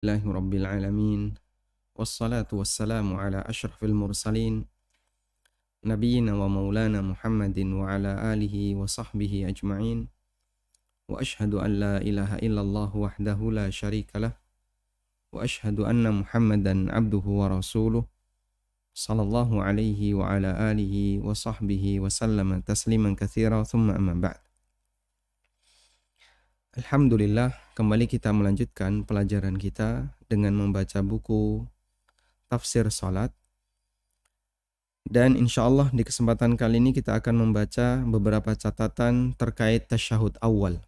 Rabbil alamin wassalatu wassalamu ala asyrafil mursalin nabiyyina wa maulana Muhammadin wa ala alihi wa sahbihi ajma'in wa ashhadu an la ilaha illallah wahdahu la syarikalah wa ashhadu anna Muhammadan abduhu wa rasuluh sallallahu alaihi wa ala alihi wa sahbihi wa sallama tasliman katsira thumma amma ba'd. Alhamdulillah, kembali kita melanjutkan pelajaran kita dengan membaca buku Tafsir Salat. Dan insyaallah di kesempatan kali ini kita akan membaca beberapa catatan terkait tasyahud awal.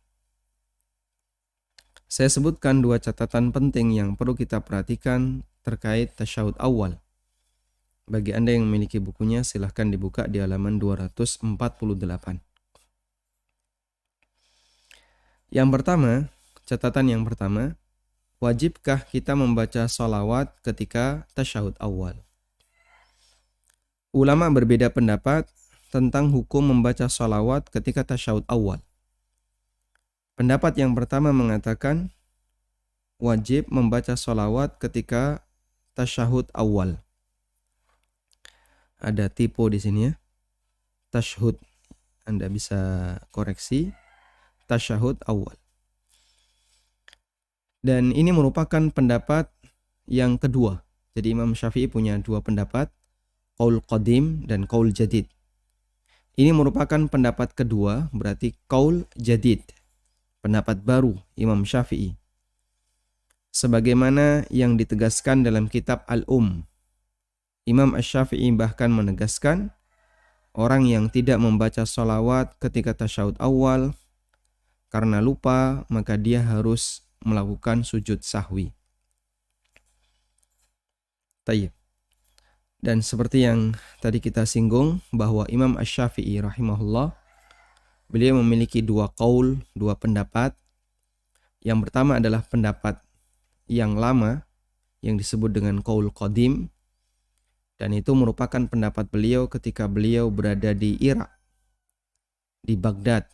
Saya sebutkan dua catatan penting yang perlu kita perhatikan terkait tasyahud awal. Bagi Anda yang memiliki bukunya, silahkan dibuka di halaman 248. Yang pertama, catatan yang pertama, wajibkah kita membaca sholawat ketika tasyahud awal? Ulama berbeda pendapat tentang hukum membaca sholawat ketika tasyahud awal. Pendapat yang pertama mengatakan wajib membaca sholawat ketika tasyahud awal. Ada typo di sini ya. Tasyahud, Anda bisa koreksi. Tasyahud awal. Dan ini merupakan pendapat yang kedua. Jadi Imam Syafi'i punya dua pendapat, qaul qadim dan qaul jadid. Ini merupakan pendapat kedua, berarti qaul jadid, pendapat baru Imam Syafi'i. Sebagaimana yang ditegaskan dalam kitab Al-Um. Imam Asy-Syafi'i bahkan menegaskan orang yang tidak membaca sholawat ketika tasyahud awal karena lupa, maka dia harus melakukan sujud sahwi. Tayyib. Dan seperti yang tadi kita singgung, bahwa Imam Asy-Syafi'i rahimahullah, beliau memiliki dua qaul, dua pendapat. Yang pertama adalah pendapat yang lama, yang disebut dengan qaul qadim. Dan itu merupakan pendapat beliau ketika beliau berada di Irak, di Baghdad.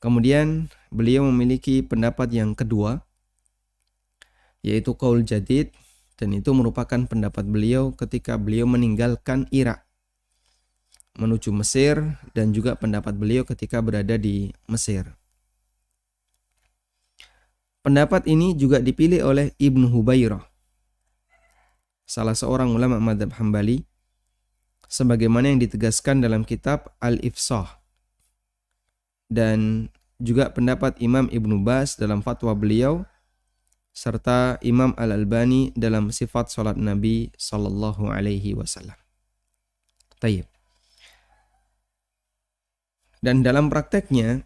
Kemudian beliau memiliki pendapat yang kedua, yaitu qaul jadid, dan itu merupakan pendapat beliau ketika beliau meninggalkan Irak menuju Mesir, dan juga pendapat beliau ketika berada di Mesir. Pendapat ini juga dipilih oleh Ibnu Hubairah, salah seorang ulama mazhab Hambali, sebagaimana yang ditegaskan dalam kitab Al-Ifsah. Dan juga pendapat Imam Ibnu Baz dalam fatwa beliau, serta Imam Al-Albani dalam sifat salat Nabi sallallahu alaihi wasallam. Tayyib. Dan dalam prakteknya,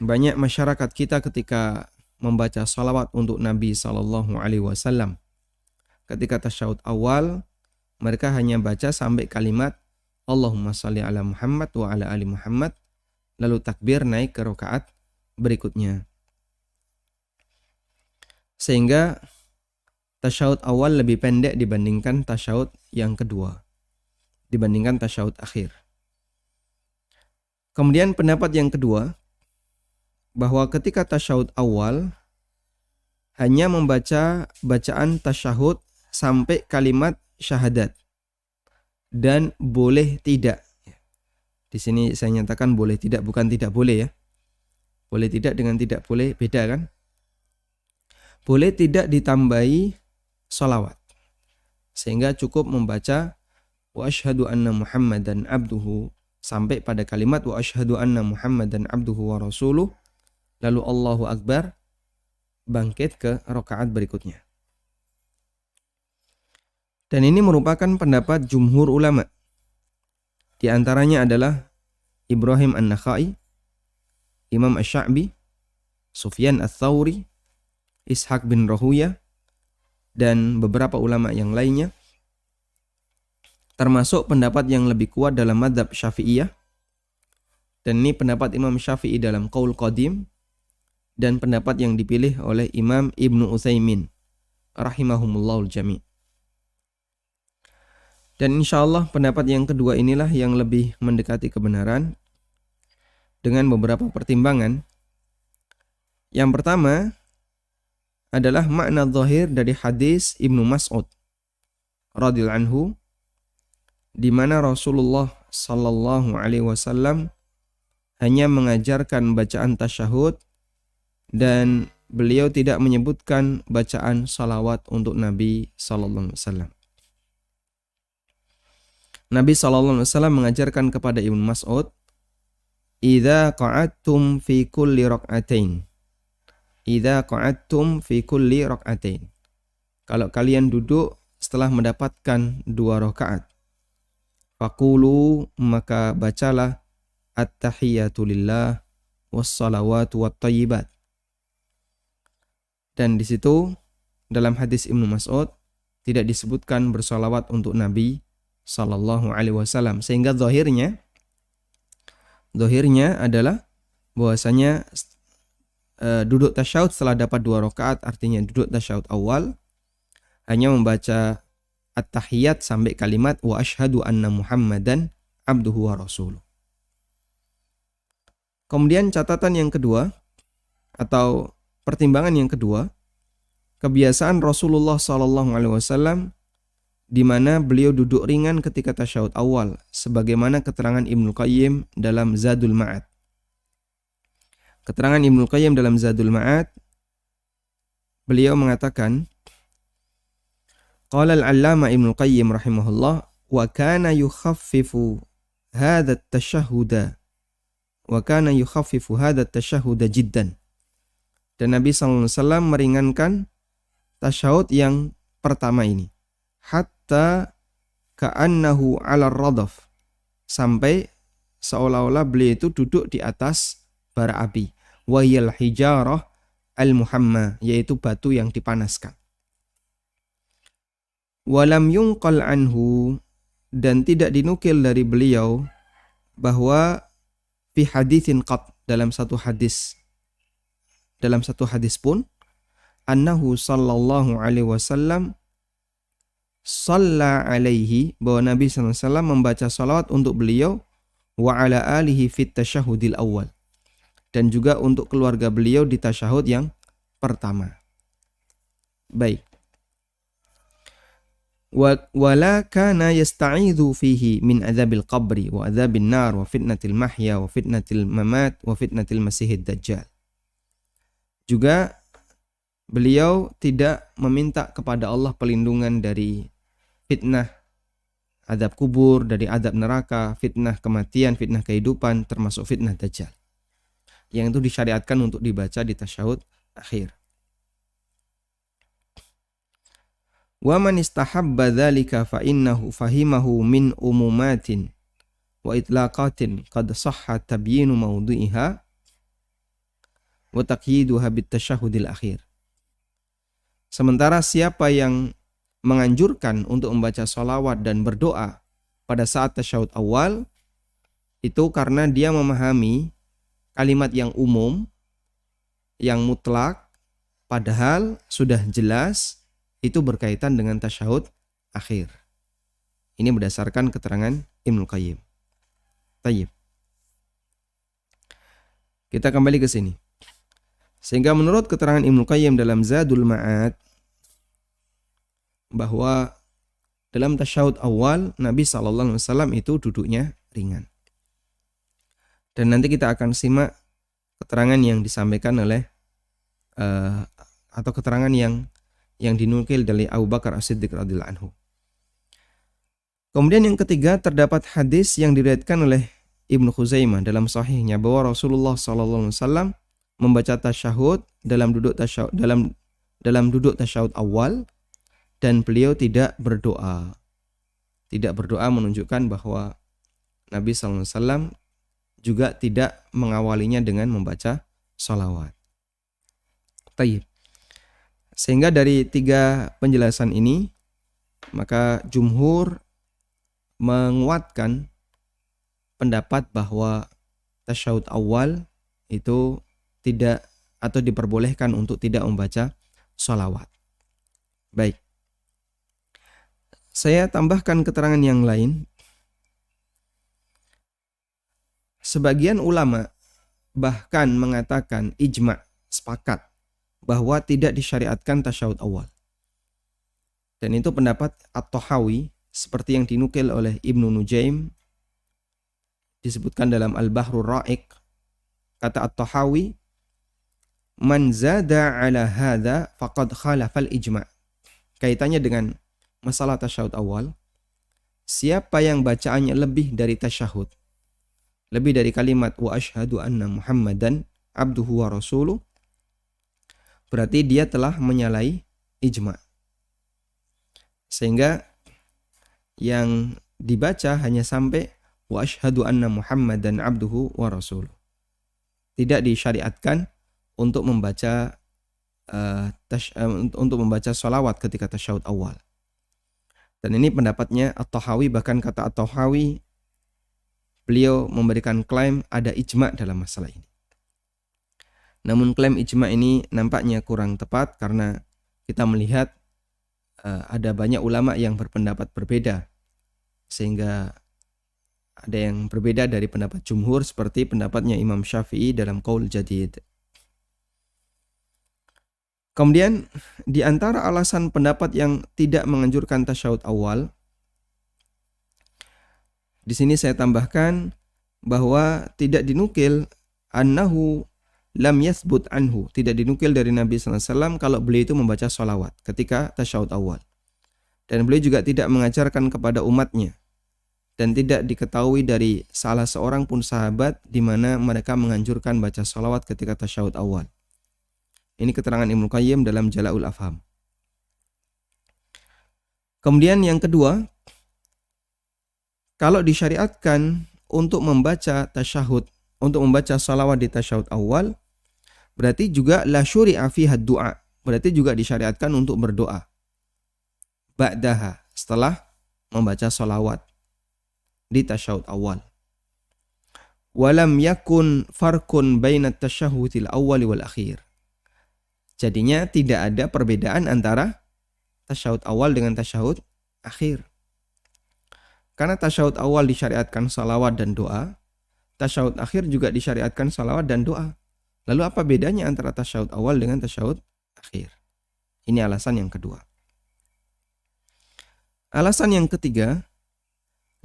banyak masyarakat kita ketika membaca salawat untuk Nabi sallallahu alaihi wasallam, ketika tasyahud awal, mereka hanya baca sampai kalimat Allahumma shalli ala Muhammad wa ala ali Muhammad, lalu takbir naik ke rakaat berikutnya. Sehingga tasyahud awal lebih pendek dibandingkan tasyahud yang kedua, dibandingkan tasyahud akhir. Kemudian pendapat yang kedua, bahwa ketika tasyahud awal hanya membaca bacaan tasyahud sampai kalimat syahadat, dan boleh tidak. Di sini saya nyatakan boleh tidak, bukan tidak boleh ya. Boleh tidak dengan tidak boleh beda kan? Boleh tidak ditambahi sholawat. Sehingga cukup membaca wa asyhadu anna Muhammadan abduhu sampai pada kalimat wa asyhadu anna Muhammadan abduhu wa rasuluh, lalu Allahu Akbar, bangkit ke rakaat berikutnya. Dan ini merupakan pendapat jumhur ulama. Di antaranya adalah Ibrahim An-Nakhai, Imam Asy-Sya'bi, Sufyan Ats-Tsauri, Ishaq bin Rahuyah, dan beberapa ulama yang lainnya. Termasuk pendapat yang lebih kuat dalam mazhab Syafi'iyah. Dan ini pendapat Imam Syafi'i dalam qaul qadim, dan pendapat yang dipilih oleh Imam Ibnu Utsaimin rahimahumullahu jami'. Dan insyaallah pendapat yang kedua inilah yang lebih mendekati kebenaran dengan beberapa pertimbangan. Yang pertama adalah makna zahir dari hadis Ibnu Mas'ud radhiyallahu anhu, di mana Rasulullah sallallahu alaihi wasallam hanya mengajarkan bacaan tasyahud dan beliau tidak menyebutkan bacaan salawat untuk Nabi sallallahu alaihi wasallam. Nabi sallallahu alaihi wasallam mengajarkan kepada Ibnu Mas'ud, "Idza qa'adtum fi kulli rak'atain." Idza qa'adtum fi kulli rak'atain. Kalau kalian duduk setelah mendapatkan 2 rakaat, faqulu, maka bacalah at-tahiyatu lillah was-salawatu wat-thayyibat. Dan di situ dalam hadis Ibnu Mas'ud tidak disebutkan bersalawat untuk Nabi sallallahu alaihi wasallam, sehingga zahirnya adalah bahwasanya duduk tasyahud setelah dapat 2 rakaat, artinya duduk tasyahud awal, hanya membaca at-tahiyat sampai kalimat wa asyhadu anna Muhammadan abduhu wa rasuluh. Kemudian catatan yang kedua atau pertimbangan yang kedua, kebiasaan Rasulullah sallallahu alaihi wasallam di mana beliau duduk ringan ketika tasyahud awal, sebagaimana keterangan Ibnu Qayyim dalam Zadul Ma'ad. Keterangan Ibnu Qayyim dalam Zadul Ma'ad, beliau mengatakan, qala al-'allama Ibnu Qayyim rahimahullah, wa kana yukhaffifu hadha at-tashahhuda jiddan. Dan Nabi sallallahu alaihi wasallam meringankan tasyahud yang pertama ini, hatta ka'annahu 'ala ar-radaf, sampai seolah-olah beliau itu duduk di atas bara api, wahiyal hijarah al-muhamma, yaitu batu yang dipanaskan. Walam yunqal anhu, dan tidak dinukil dari beliau bahwa fi haditsin qat, dalam satu hadis pun, annahu sallallahu alaihi wasallam shalla alaihi, bahwa Nabi sallallahu alaihi wasallam membaca salawat untuk beliau, wa ala alihi fit tasyahudil awal, dan juga untuk keluarga beliau di tasyahud yang pertama. Baik. Wala kana yasta'idhu fihi min adzabil qabri wa adzabin nar wa fitnatil mahya wa fitnatil mamat wa fitnatil masihid dajjal. Juga beliau tidak meminta kepada Allah pelindungan dari fitnah azab kubur, dari azab neraka, fitnah kematian, fitnah kehidupan, termasuk fitnah dajjal, yang itu disyariatkan untuk dibaca di tasyahud akhir. Wa man istahabba dzalika fa innahu fahimahu min umumatin wa itlaqatin qad sahha tabyinu mawdu'iha wa taqyiduha bit tasyahudil akhir. Sementara siapa yang menganjurkan untuk membaca sholawat dan berdoa pada saat tasyahud awal, itu karena dia memahami kalimat yang umum, yang mutlak, padahal sudah jelas itu berkaitan dengan tasyahud akhir. Ini berdasarkan keterangan Ibnu Qayyim. Tayyib. Kita kembali ke sini. Sehingga menurut keterangan Ibnu Qayyim dalam Zadul Ma'ad, bahwa dalam tasyahud awal Nabi sallallahu alaihi wasallam itu duduknya ringan. Dan nanti kita akan simak keterangan yang disampaikan oleh atau keterangan yang dinukil dari Abu Bakar As-Siddiq radhiyallahu anhu. Kemudian yang ketiga, terdapat hadis yang diriwayatkan oleh Ibnu Khuzaimah dalam sahihnya bahwa Rasulullah sallallahu alaihi wasallam membaca tasyahud dalam duduk tasyahud awal, dan beliau tidak berdoa. Tidak berdoa menunjukkan bahwa Nabi sallallahu alaihi wasallam juga tidak mengawalinya dengan membaca sholawat. Tayyib. Sehingga dari 3 penjelasan ini, maka jumhur menguatkan pendapat bahwa tasyahud awal itu tidak atau diperbolehkan untuk tidak membaca sholawat. Baik. Saya tambahkan keterangan yang lain. Sebagian ulama bahkan mengatakan ijma', sepakat, bahwa tidak disyariatkan tasyahud awal. Dan itu pendapat At-Tahawi seperti yang dinukil oleh Ibnu Nujaim, disebutkan dalam Al-Bahrul Ra'iq. Kata At-Tahawi, man zada ala hadha faqad khalafal ijma'. Kaitannya dengan masalah tasyahud awal, siapa yang bacaannya lebih dari tasyahud, lebih dari kalimat wa asyhadu anna Muhammadan abduhu wa rasuluh, berarti dia telah menyalahi ijma'. Sehingga yang dibaca hanya sampai wa asyhadu anna Muhammadan abduhu wa rasuluh. Tidak disyariatkan untuk membaca sholawat ketika tasyahud awal. Dan ini pendapatnya At-Tahawi, bahkan kata At-Tahawi, beliau memberikan klaim ada ijma' dalam masalah ini. Namun klaim ijma' ini nampaknya kurang tepat karena kita melihat ada banyak ulama yang berpendapat berbeda, sehingga ada yang berbeda dari pendapat jumhur seperti pendapatnya Imam Syafi'i dalam Qaul Jadid. Kemudian di antara alasan pendapat yang tidak menganjurkan tasyahud awal, di sini saya tambahkan bahwa tidak dinukil annahu lam yathbut anhu, tidak dinukil dari Nabi SAW kalau beliau itu membaca sholawat ketika tasyahud awal. Dan beliau juga tidak mengajarkan kepada umatnya, dan tidak diketahui dari salah seorang pun sahabat di mana mereka menganjurkan baca sholawat ketika tasyahud awal. Ini keterangan Ibnu Qayyim dalam Jala'ul Afham. Kemudian yang kedua, kalau disyariatkan untuk membaca tasyahud, untuk membaca sholawat di tasyahud awal, berarti juga la syuri'a fiha du'a, berarti juga disyariatkan untuk berdoa ba'daha, setelah membaca sholawat di tasyahud awal. Walam yakun farqun baina tasyahudil awwali wal akhir. Jadinya tidak ada perbedaan antara tasyahud awal dengan tasyahud akhir. Karena tasyahud awal disyariatkan salawat dan doa, tasyahud akhir juga disyariatkan salawat dan doa. Lalu apa bedanya antara tasyahud awal dengan tasyahud akhir? Ini alasan yang kedua. Alasan yang ketiga,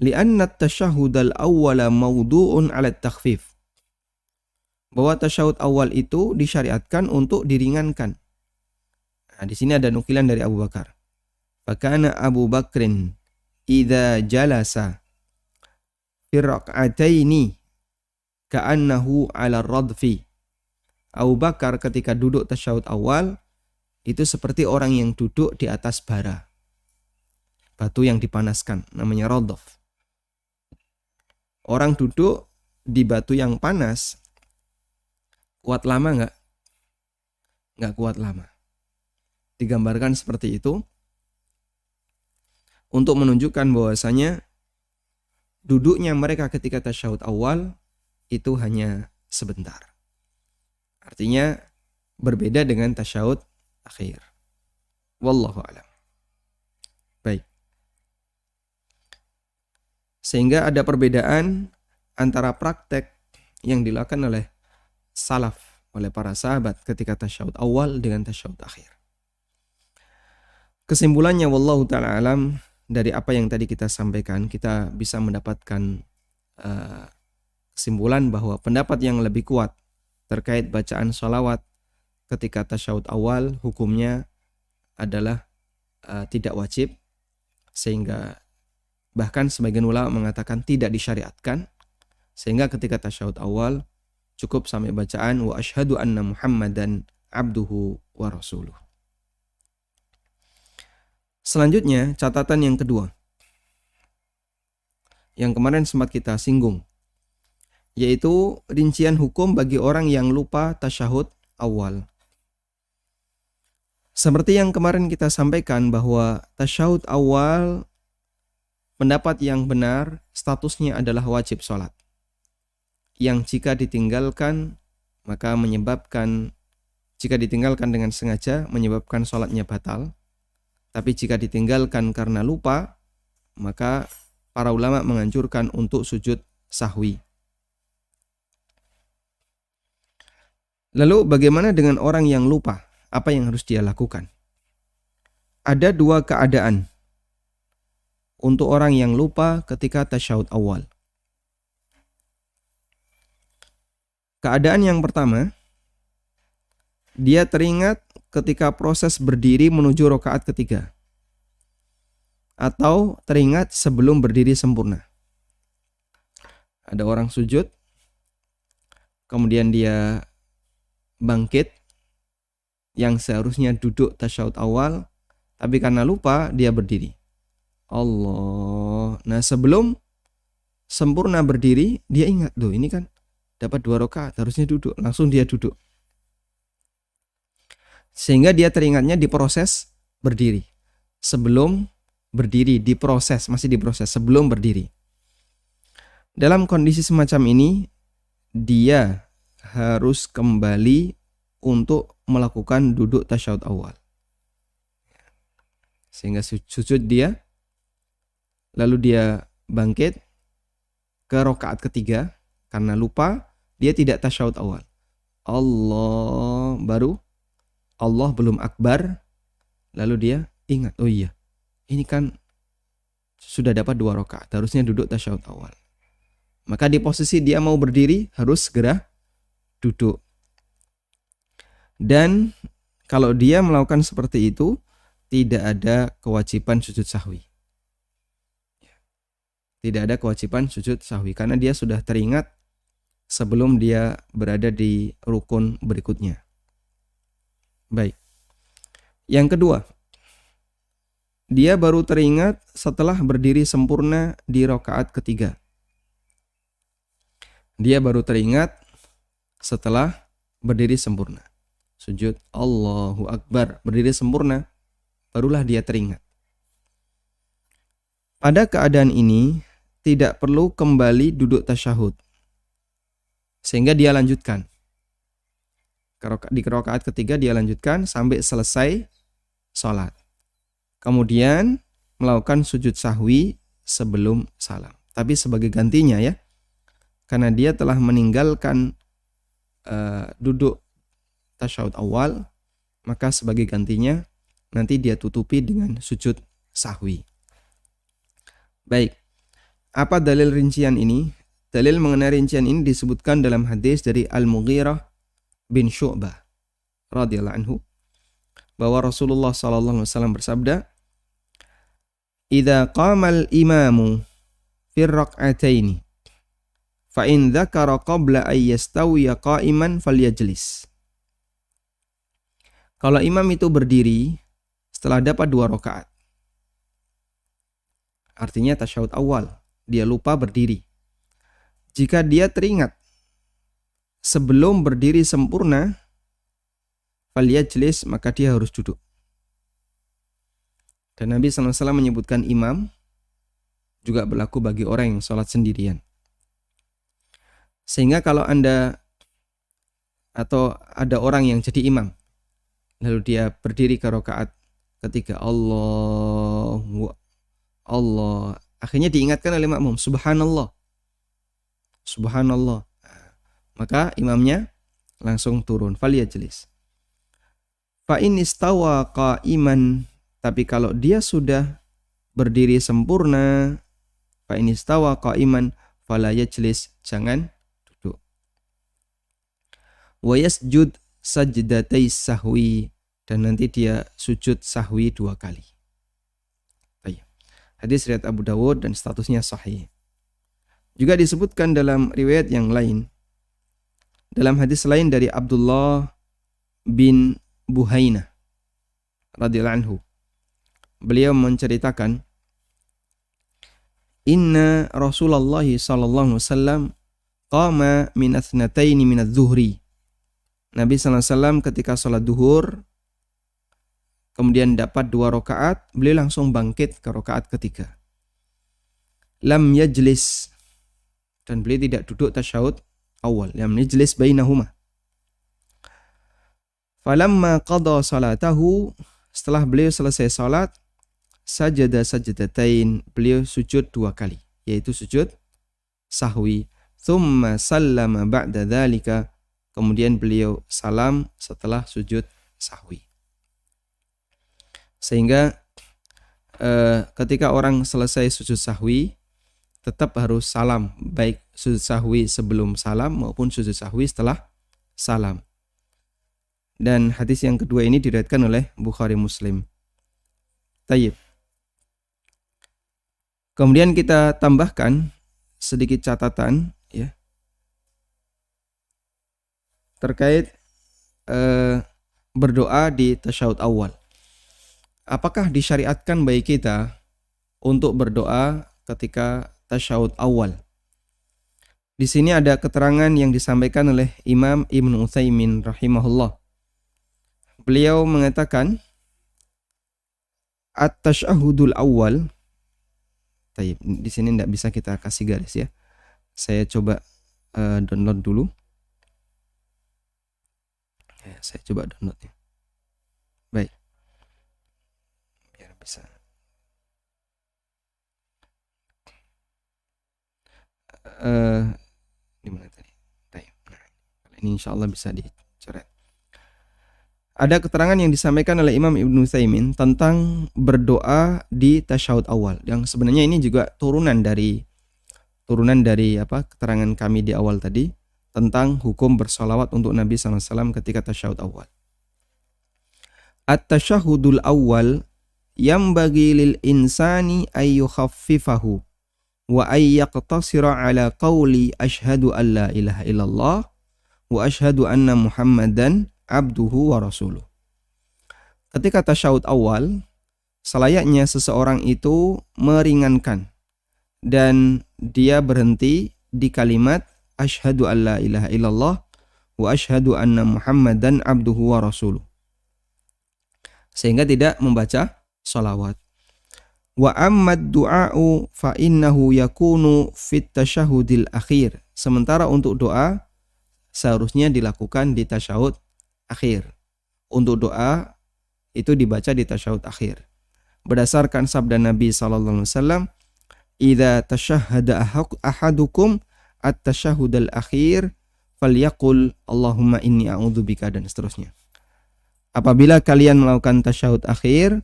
li'anna at-tasyahhudal awwala mawdu'un 'ala at-takhfif. Bahwa tasyahud awal itu disyariatkan untuk diringankan. Nah, di sini ada nukilan dari Abu Bakar. Fakana Abu Bakrin idza jalasa fi rak'ataini ka'annahu 'ala ar-radfi. Abu Bakar ketika duduk tasyahud awal itu seperti orang yang duduk di atas bara, batu yang dipanaskan, namanya radaf. Orang duduk di batu yang panas, kuat lama enggak? Enggak kuat lama. Digambarkan seperti itu untuk menunjukkan bahwasanya duduknya mereka ketika tasyahud awal itu hanya sebentar. Artinya berbeda dengan tasyahud akhir. Wallahu a'lam. Baik. Sehingga ada perbedaan antara praktek yang dilakukan oleh salaf, oleh para sahabat ketika tasyahud awal dengan tasyahud akhir. Kesimpulannya wallahu ta'ala alam, dari apa yang tadi kita sampaikan, kita bisa mendapatkan kesimpulan bahwa pendapat yang lebih kuat terkait bacaan sholawat ketika tasyahud awal hukumnya adalah tidak wajib, sehingga bahkan sebagian ulama mengatakan tidak disyariatkan, sehingga ketika tasyahud awal cukup sampai bacaan wa asyhadu anna Muhammadan abduhu wa rasuluh. Selanjutnya catatan yang kedua yang kemarin sempat kita singgung, yaitu rincian hukum bagi orang yang lupa tasyahud awal. Seperti yang kemarin kita sampaikan bahwa tasyahud awal, pendapat yang benar statusnya adalah wajib sholat, yang jika ditinggalkan maka menyebabkan, jika ditinggalkan dengan sengaja menyebabkan sholatnya batal. Tapi jika ditinggalkan karena lupa, maka para ulama menganjurkan untuk sujud sahwi. Lalu bagaimana dengan orang yang lupa apa yang harus dia lakukan. Ada dua keadaan untuk orang yang lupa ketika tasyahud awal. Keadaan yang pertama, dia teringat ketika proses berdiri menuju rakaat ketiga, atau teringat sebelum berdiri sempurna. Ada orang sujud, kemudian dia bangkit, yang seharusnya duduk tasyahud awal, tapi karena lupa dia berdiri. Allah. Nah, sebelum sempurna berdiri, dia ingat, loh ini kan dapat 2 rakaat, harusnya duduk. Langsung dia duduk. Sehingga dia teringatnya di proses berdiri. Sebelum berdiri, masih diproses sebelum berdiri. Dalam kondisi semacam ini, dia harus kembali untuk melakukan duduk tasyahud awal. Sehingga sujud dia, lalu dia bangkit ke rakaat ketiga, karena lupa, dia tidak tasyahud awal. Allah, baru Allah belum akbar, lalu dia ingat, oh iya, ini kan sudah dapat 2 rakaat, harusnya duduk tasyahud awal. Maka di posisi dia mau berdiri, harus segera duduk. Dan kalau dia melakukan seperti itu, tidak ada kewajiban sujud sahwi. Tidak ada kewajiban sujud sahwi, karena dia sudah teringat sebelum dia berada di rukun berikutnya. Baik. Yang kedua, dia baru teringat setelah berdiri sempurna di rakaat ketiga. Dia baru teringat setelah berdiri sempurna. Sujud Allahu Akbar, berdiri sempurna, barulah dia teringat. Pada keadaan ini, tidak perlu kembali duduk tasyahud, sehingga dia lanjutkan. Di rakaat ketiga dia lanjutkan sampai selesai sholat. Kemudian melakukan sujud sahwi sebelum salam. Tapi sebagai gantinya ya, karena dia telah meninggalkan duduk tasyahud awal, maka sebagai gantinya nanti dia tutupi dengan sujud sahwi. Baik, apa dalil rincian ini? Dalil mengenai rincian ini disebutkan dalam hadis dari Al-Mughirah bin Syu'bah radhiyallahu anhu, bahwa Rasulullah sallallahu alaihi wasallam bersabda, "Idza qamal imamu fi rak'ataini fa in dzakara qabla ay yastawiya qa'iman falyajlis." Kalau imam itu berdiri setelah dapat 2 rakaat, artinya tasyahud awal, dia lupa berdiri. Jika dia teringat sebelum berdiri sempurna, falyajlis, maka dia harus duduk. Dan Nabi SAW menyebutkan imam juga berlaku bagi orang yang sholat sendirian. Sehingga kalau Anda atau ada orang yang jadi imam, lalu dia berdiri ke rakaat ketiga, Allah, akhirnya diingatkan oleh makmum, subhanallah, subhanallah. Maka imamnya langsung turun, falyajlis. Fa in istawa qa'iman, tapi kalau dia sudah berdiri sempurna, fa in istawa qa'iman fala yajlis, jangan duduk. Wa yasjud sajdatai sahwi, dan nanti dia sujud sahwi 2 kali. Baik. Hadis riwayat Abu Dawud dan statusnya sahih. Juga disebutkan dalam riwayat yang lain, dalam hadis lain dari Abdullah bin Buhainah radhiyallahu anhu, beliau menceritakan, inna Rasulullah sallallahu alaihi wasallam qama min athnataini min adh-dhuhri. Nabi sallallahu alaihi wasallam ketika salat duhur kemudian dapat 2 rakaat, beliau langsung bangkit ke rakaat ketiga. Lam yajlis, dan beliau tidak duduk tasyahud awal, lam yajlis bainahuma. Falamma qada salatahu, setelah beliau selesai salat, sajada sajdatain, beliau sujud 2 kali, yaitu sujud sahwi. Thumma sallama ba'da dzalika, kemudian beliau salam setelah sujud sahwi. Sehingga ketika orang selesai sujud sahwi, tetap harus salam, baik sujud sahwi sebelum salam maupun sujud sahwi setelah salam. Dan hadis yang kedua ini diriwayatkan oleh Bukhari Muslim. Tayyib. Kemudian kita tambahkan sedikit catatan ya terkait berdoa di tasyahud awal. Apakah disyariatkan bagi kita untuk berdoa ketika tasyahud awal? Di sini ada keterangan yang disampaikan oleh Imam Ibnu Utsaimin rahimahullah. Beliau mengatakan at-tasyahudul awal. Di sini tidak bisa kita kasih garis ya. Saya coba download dulu. Ya, saya coba downloadnya. Baik. Biar bisa. Di mana tadi? Nah, ini insya Allah bisa dicoret. Ada keterangan yang disampaikan oleh Imam Ibnu Utsaimin tentang berdoa di tasyahud awal. Yang sebenarnya ini juga turunan dari keterangan kami di awal tadi tentang hukum bersolawat untuk Nabi SAW ketika tasyahud awal. At-tasyahudul awal yambagi lil insani ayyukhaffifahu wa ayyaqtasira ala qawli ashhadu an la ilaha illallah wa ashhadu anna Muhammadan abduhu wa rasuluh. Ketika tasyahud awal, selayaknya seseorang itu meringankan dan dia berhenti di kalimat asyhadu an la ilaha illallah wa asyhadu anna Muhammadan abduhu wa rasuluh. Sehingga tidak membaca sholawat. Wa ammad du'a'u fa innahu yakunu fit tasyahudil akhir. Sementara untuk doa seharusnya dilakukan di tasyahud akhir. Untuk doa itu dibaca di tasyahud akhir. Berdasarkan sabda Nabi sallallahu alaihi wasallam, "Idza tasyahhada ahadukum at-tasyahhudal akhir falyaqul Allahumma inni a'udzubika," dan seterusnya. Apabila kalian melakukan tasyahud akhir,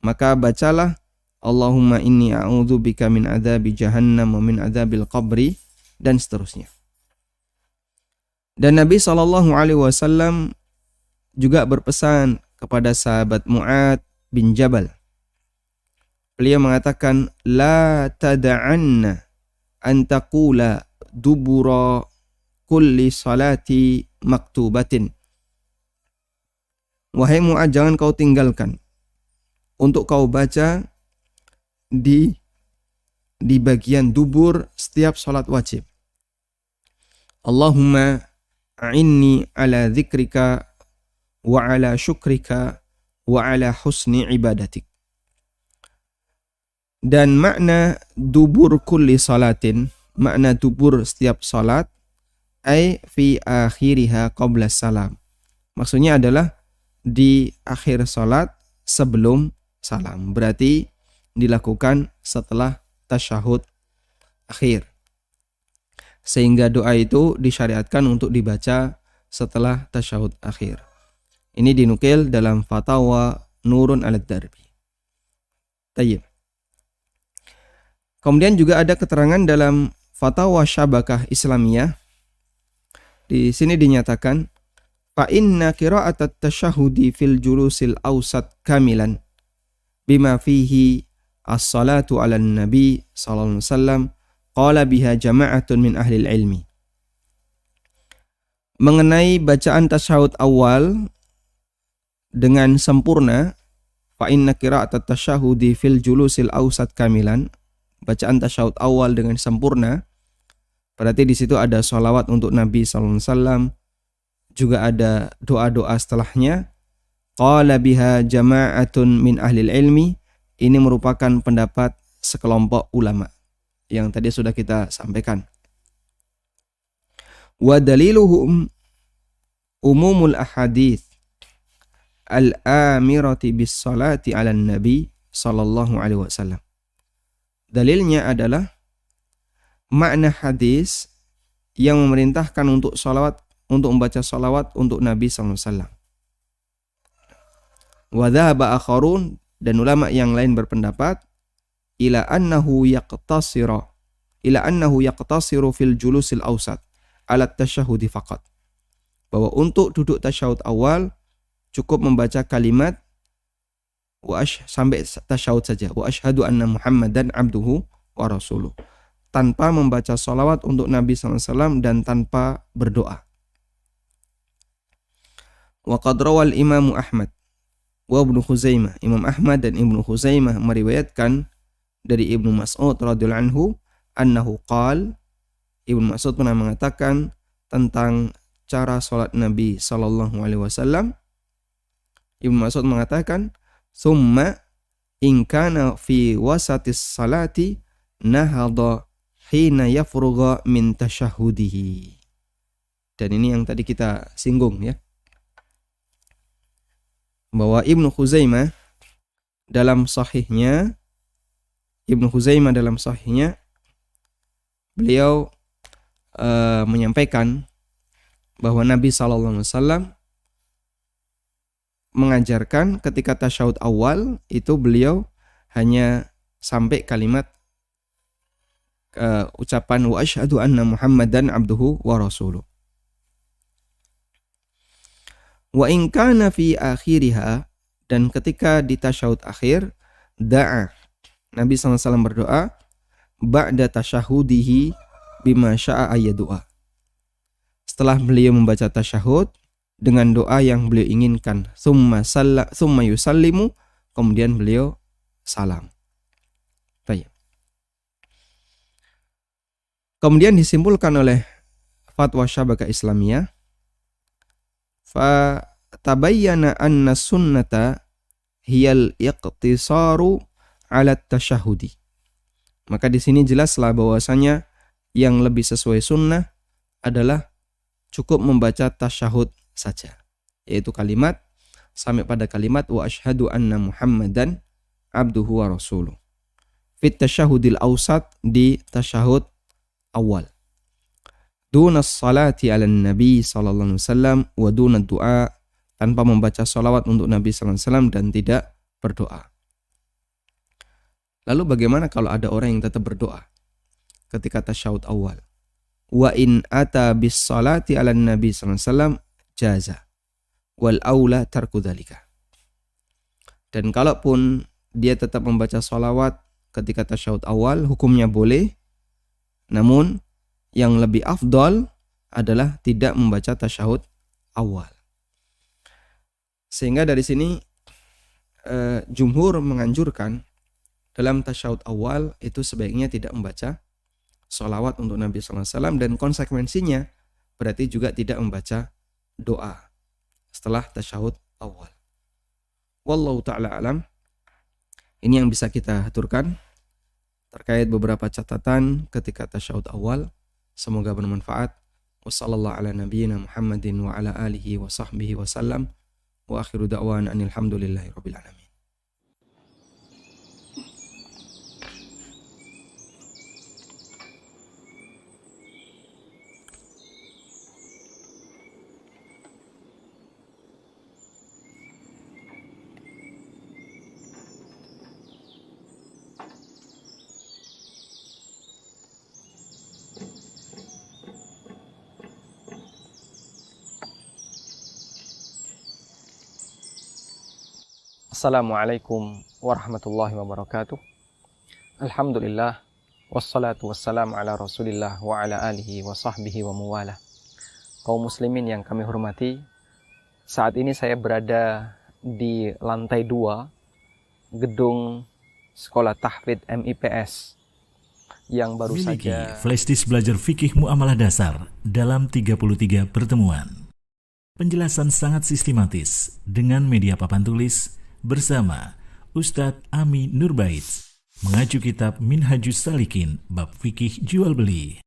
maka bacalah Allahumma inni a'udzubika min adzabi jahannam wa min adzabil qabri, dan seterusnya. Dan Nabi SAW juga berpesan kepada sahabat Mu'ad bin Jabal. Beliau mengatakan, la tada'anna an taqula dubura kulli salati maktubatin. Wahai Mu'ad, jangan kau tinggalkan untuk kau baca di bagian dubur setiap salat wajib. Allahumma a'inni ala dzikrika wa ala syukrika wa ala husni ibadatik. Dan makna dubur kulli salatin, makna dubur setiap salat, ay fi akhiriha qabla salam. Maksudnya adalah di akhir salat sebelum salam. Berarti dilakukan setelah tasyahud akhir. Sehingga doa itu disyariatkan untuk dibaca setelah tasyahud akhir. Ini dinukil dalam Fatawa Nurun al-Darbi. Tayyib. Kemudian juga ada keterangan dalam Fatawa Syabakah Islamiyah. Di sini dinyatakan, fa inna qira'at at-tasyahudi fil julusil awsat kamilan bima fihi as-salatu 'alan nabi sallallahu alaihi wasallam qala biha jama'atun min ahli ilmi. Mengenai bacaan tasyahud awal dengan sempurna, fa inna qira'at at-tasyahudi fil julusil awsat kamilan, bacaan tasyahud awal dengan sempurna, berarti di situ ada sholawat untuk Nabi sallallahu alaihi wasallam, juga ada doa-doa setelahnya. Qala biha jama'atun min ahli ilmi, ini merupakan pendapat sekelompok ulama yang tadi sudah kita sampaikan. Wa daliluhum umumul ahadits al-amirati bis salati 'alan nabi sallallahu alaihi wasallam. Dalilnya adalah makna hadis yang memerintahkan untuk membaca salawat untuk Nabi sallallahu alaihi wasallam. Wa dhahaba akharun, dan ulama yang lain berpendapat ila annahu yaqtasiru fil julusil awsat ala tasyahudi faqat. Bahwa untuk duduk tasyahud awal cukup membaca kalimat sampai tasyahud saja, wa asyhadu anna Muhammadan abduhu wa rasuluh, tanpa membaca salawat untuk Nabi SAW dan tanpa berdoa. Wa qad rawal Imam Ahmad wa Ibnu Khuzaimah, Imam Ahmad dan Ibnu Khuzaimah meriwayatkan dari Ibnu Mas'ud radhiyallahu anhu annahu qala, Ibnu Mas'ud pernah mengatakan tentang cara salat Nabi sallallahu alaihi wasallam. Ibnu Mas'ud mengatakan, "Tsumma in kana fi wasatis salati nahadha hina yafrugha min tasyahudihi." Dan ini yang tadi kita singgung ya, bahwa Ibnu Khuzaimah dalam sahihnya beliau menyampaikan bahwa Nabi SAW mengajarkan ketika tasyahud awal itu beliau hanya sampai kalimat ucapan wa asyhadu anna Muhammadan abduhu wa rasuluh. Wa in kana fi akhiriha, dan ketika di tasyahud akhir, da'a, Nabi SAW berdoa ba'da tasyahudihi bima sya'a ayyadu'a. Setelah beliau membaca tasyahud dengan doa yang beliau inginkan, summa yusallimu, kemudian beliau salam. Baik. Kemudian disimpulkan oleh Fatwa Syabakah Islamiyah, fa tabayyana anna sunnata hiyal iqtisaru ala tasyahudi. Maka di sini jelaslah bahwasanya yang lebih sesuai sunnah adalah cukup membaca tasyahud saja, yaitu kalimat sampai pada kalimat wa asyhadu anna Muhammadan abduhu wa rasuluh. Fit tasyahudil awsat, di tasyahud awal. Dunas salati ala nabi sallallahu alaihi wasallam wa duna du'a, tanpa membaca salawat untuk Nabi sallallahu alaihi wasallam dan tidak berdoa. Lalu bagaimana kalau ada orang yang tetap berdoa ketika tasyahud awal? Wa in ata bis salati ala nabi sallallahu alaihi wasallam jaza wal aula tarku dzalika. Dan kalaupun dia tetap membaca salawat ketika tasyahud awal, hukumnya boleh, namun yang lebih afdal adalah tidak membaca tasyahud awal. Sehingga dari sini jumhur menganjurkan dalam tasyahud awal itu sebaiknya tidak membaca sholawat untuk Nabi SAW, dan konsekuensinya berarti juga tidak membaca doa setelah tasyahud awal. Wallahu ta'ala alam. Ini yang bisa kita aturkan terkait beberapa catatan ketika tasyahud awal. Semoga bermanfaat. Wassallallahu ala nabiyyina Muhammadin wa ala alihi wa sahbihi wa sallam. Wa akhiru da'wan anil hamdulillahi rabbil alamin. Assalamualaikum warahmatullahi wabarakatuh. Alhamdulillah, wassalatu wassalamu ala rasulillah wa ala alihi wa sahbihi wa muwala. Kaum muslimin yang kami hormati, saat ini saya berada di lantai 2 gedung Sekolah Tahfidz MIPS yang baru miliki saja flash disk belajar fikih muamalah dasar dalam 33 pertemuan. Penjelasan sangat sistematis dengan media papan tulis bersama Ustadz Ami Nurbait, mengacu kitab Minhajus Salikin bab fikih jual beli.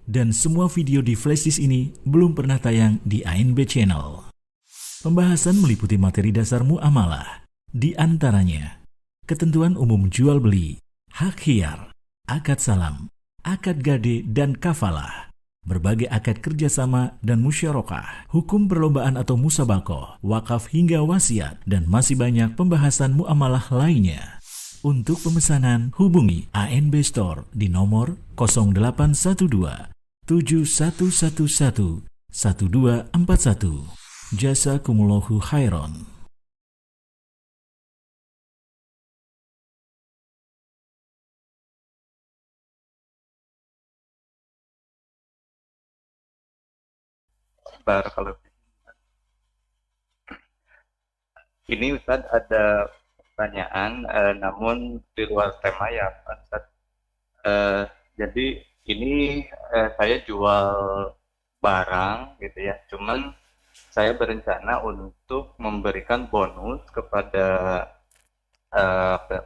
Dan semua video di flashdisk ini belum pernah tayang di ANB Channel. Pembahasan meliputi materi dasar muamalah, di antaranya ketentuan umum jual beli, hak khiyar, akad salam, akad gade dan kafalah, berbagai akad kerjasama dan musyarakah, hukum perlombaan atau musabakoh, wakaf hingga wasiat, dan masih banyak pembahasan muamalah lainnya. Untuk pemesanan, hubungi ANB Store di nomor 0812 7111 1241. Jazakumullahu khairan. Barakallahu fiik. Ini Ustadz ada pertanyaan, namun di luar tema ya Pak Ustadz. Jadi ini saya jual barang gitu ya, cuman saya berencana untuk memberikan bonus kepada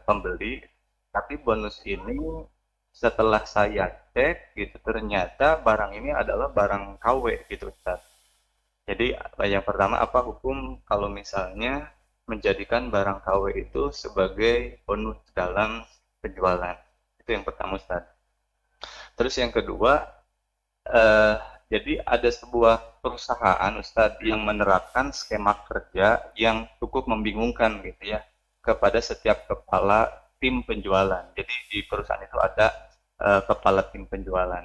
pembeli, tapi bonus ini setelah saya cek gitu ternyata barang ini adalah barang KW gitu Ustaz. Jadi yang pertama, apa hukum kalau misalnya menjadikan barang KW itu sebagai bonus dalam penjualan? Itu yang pertama Ustaz. Terus yang kedua, jadi ada sebuah perusahaan Ustadz yang menerapkan skema kerja yang cukup membingungkan gitu ya kepada setiap kepala tim penjualan. Jadi di perusahaan itu ada kepala tim penjualan.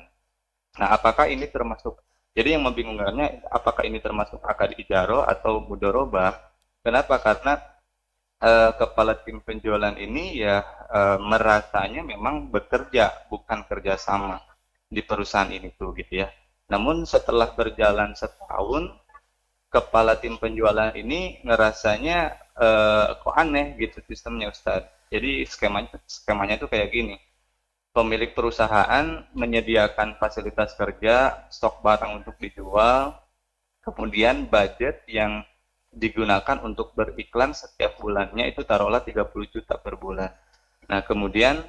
Nah, apakah ini termasuk, jadi yang membingungkannya apakah ini termasuk akad ijaro atau mudorobah? Kenapa? Karena kepala tim penjualan ini ya merasanya memang bekerja, bukan kerjasama di perusahaan ini tuh gitu ya. Namun setelah berjalan setahun, kepala tim penjualan ini ngerasanya kok aneh gitu sistemnya Ustadz. Jadi skemanya itu kayak gini. Pemilik perusahaan menyediakan fasilitas kerja, stok barang untuk dijual, kemudian budget yang digunakan untuk beriklan setiap bulannya itu taruhlah 30 juta per bulan. Nah, kemudian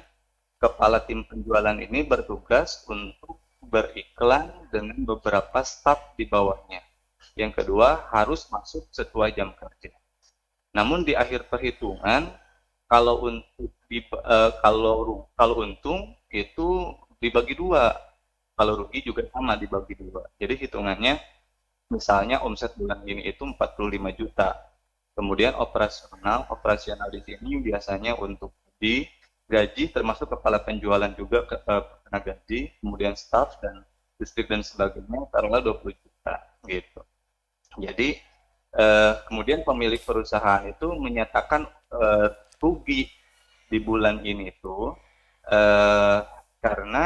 kepala tim penjualan ini bertugas untuk beriklan dengan beberapa staf di bawahnya. Yang kedua, harus masuk sesuai jam kerja. Namun di akhir perhitungan, kalau untung itu dibagi dua, kalau rugi juga sama dibagi dua. Jadi hitungannya, misalnya omset bulan ini itu 45 juta. Kemudian operasional di sini biasanya untuk di gaji termasuk kepala penjualan juga kena gaji, kemudian staff dan listrik dan sebagainya taruhlah 20 juta gitu. Jadi kemudian pemilik perusahaan itu menyatakan rugi di bulan ini itu karena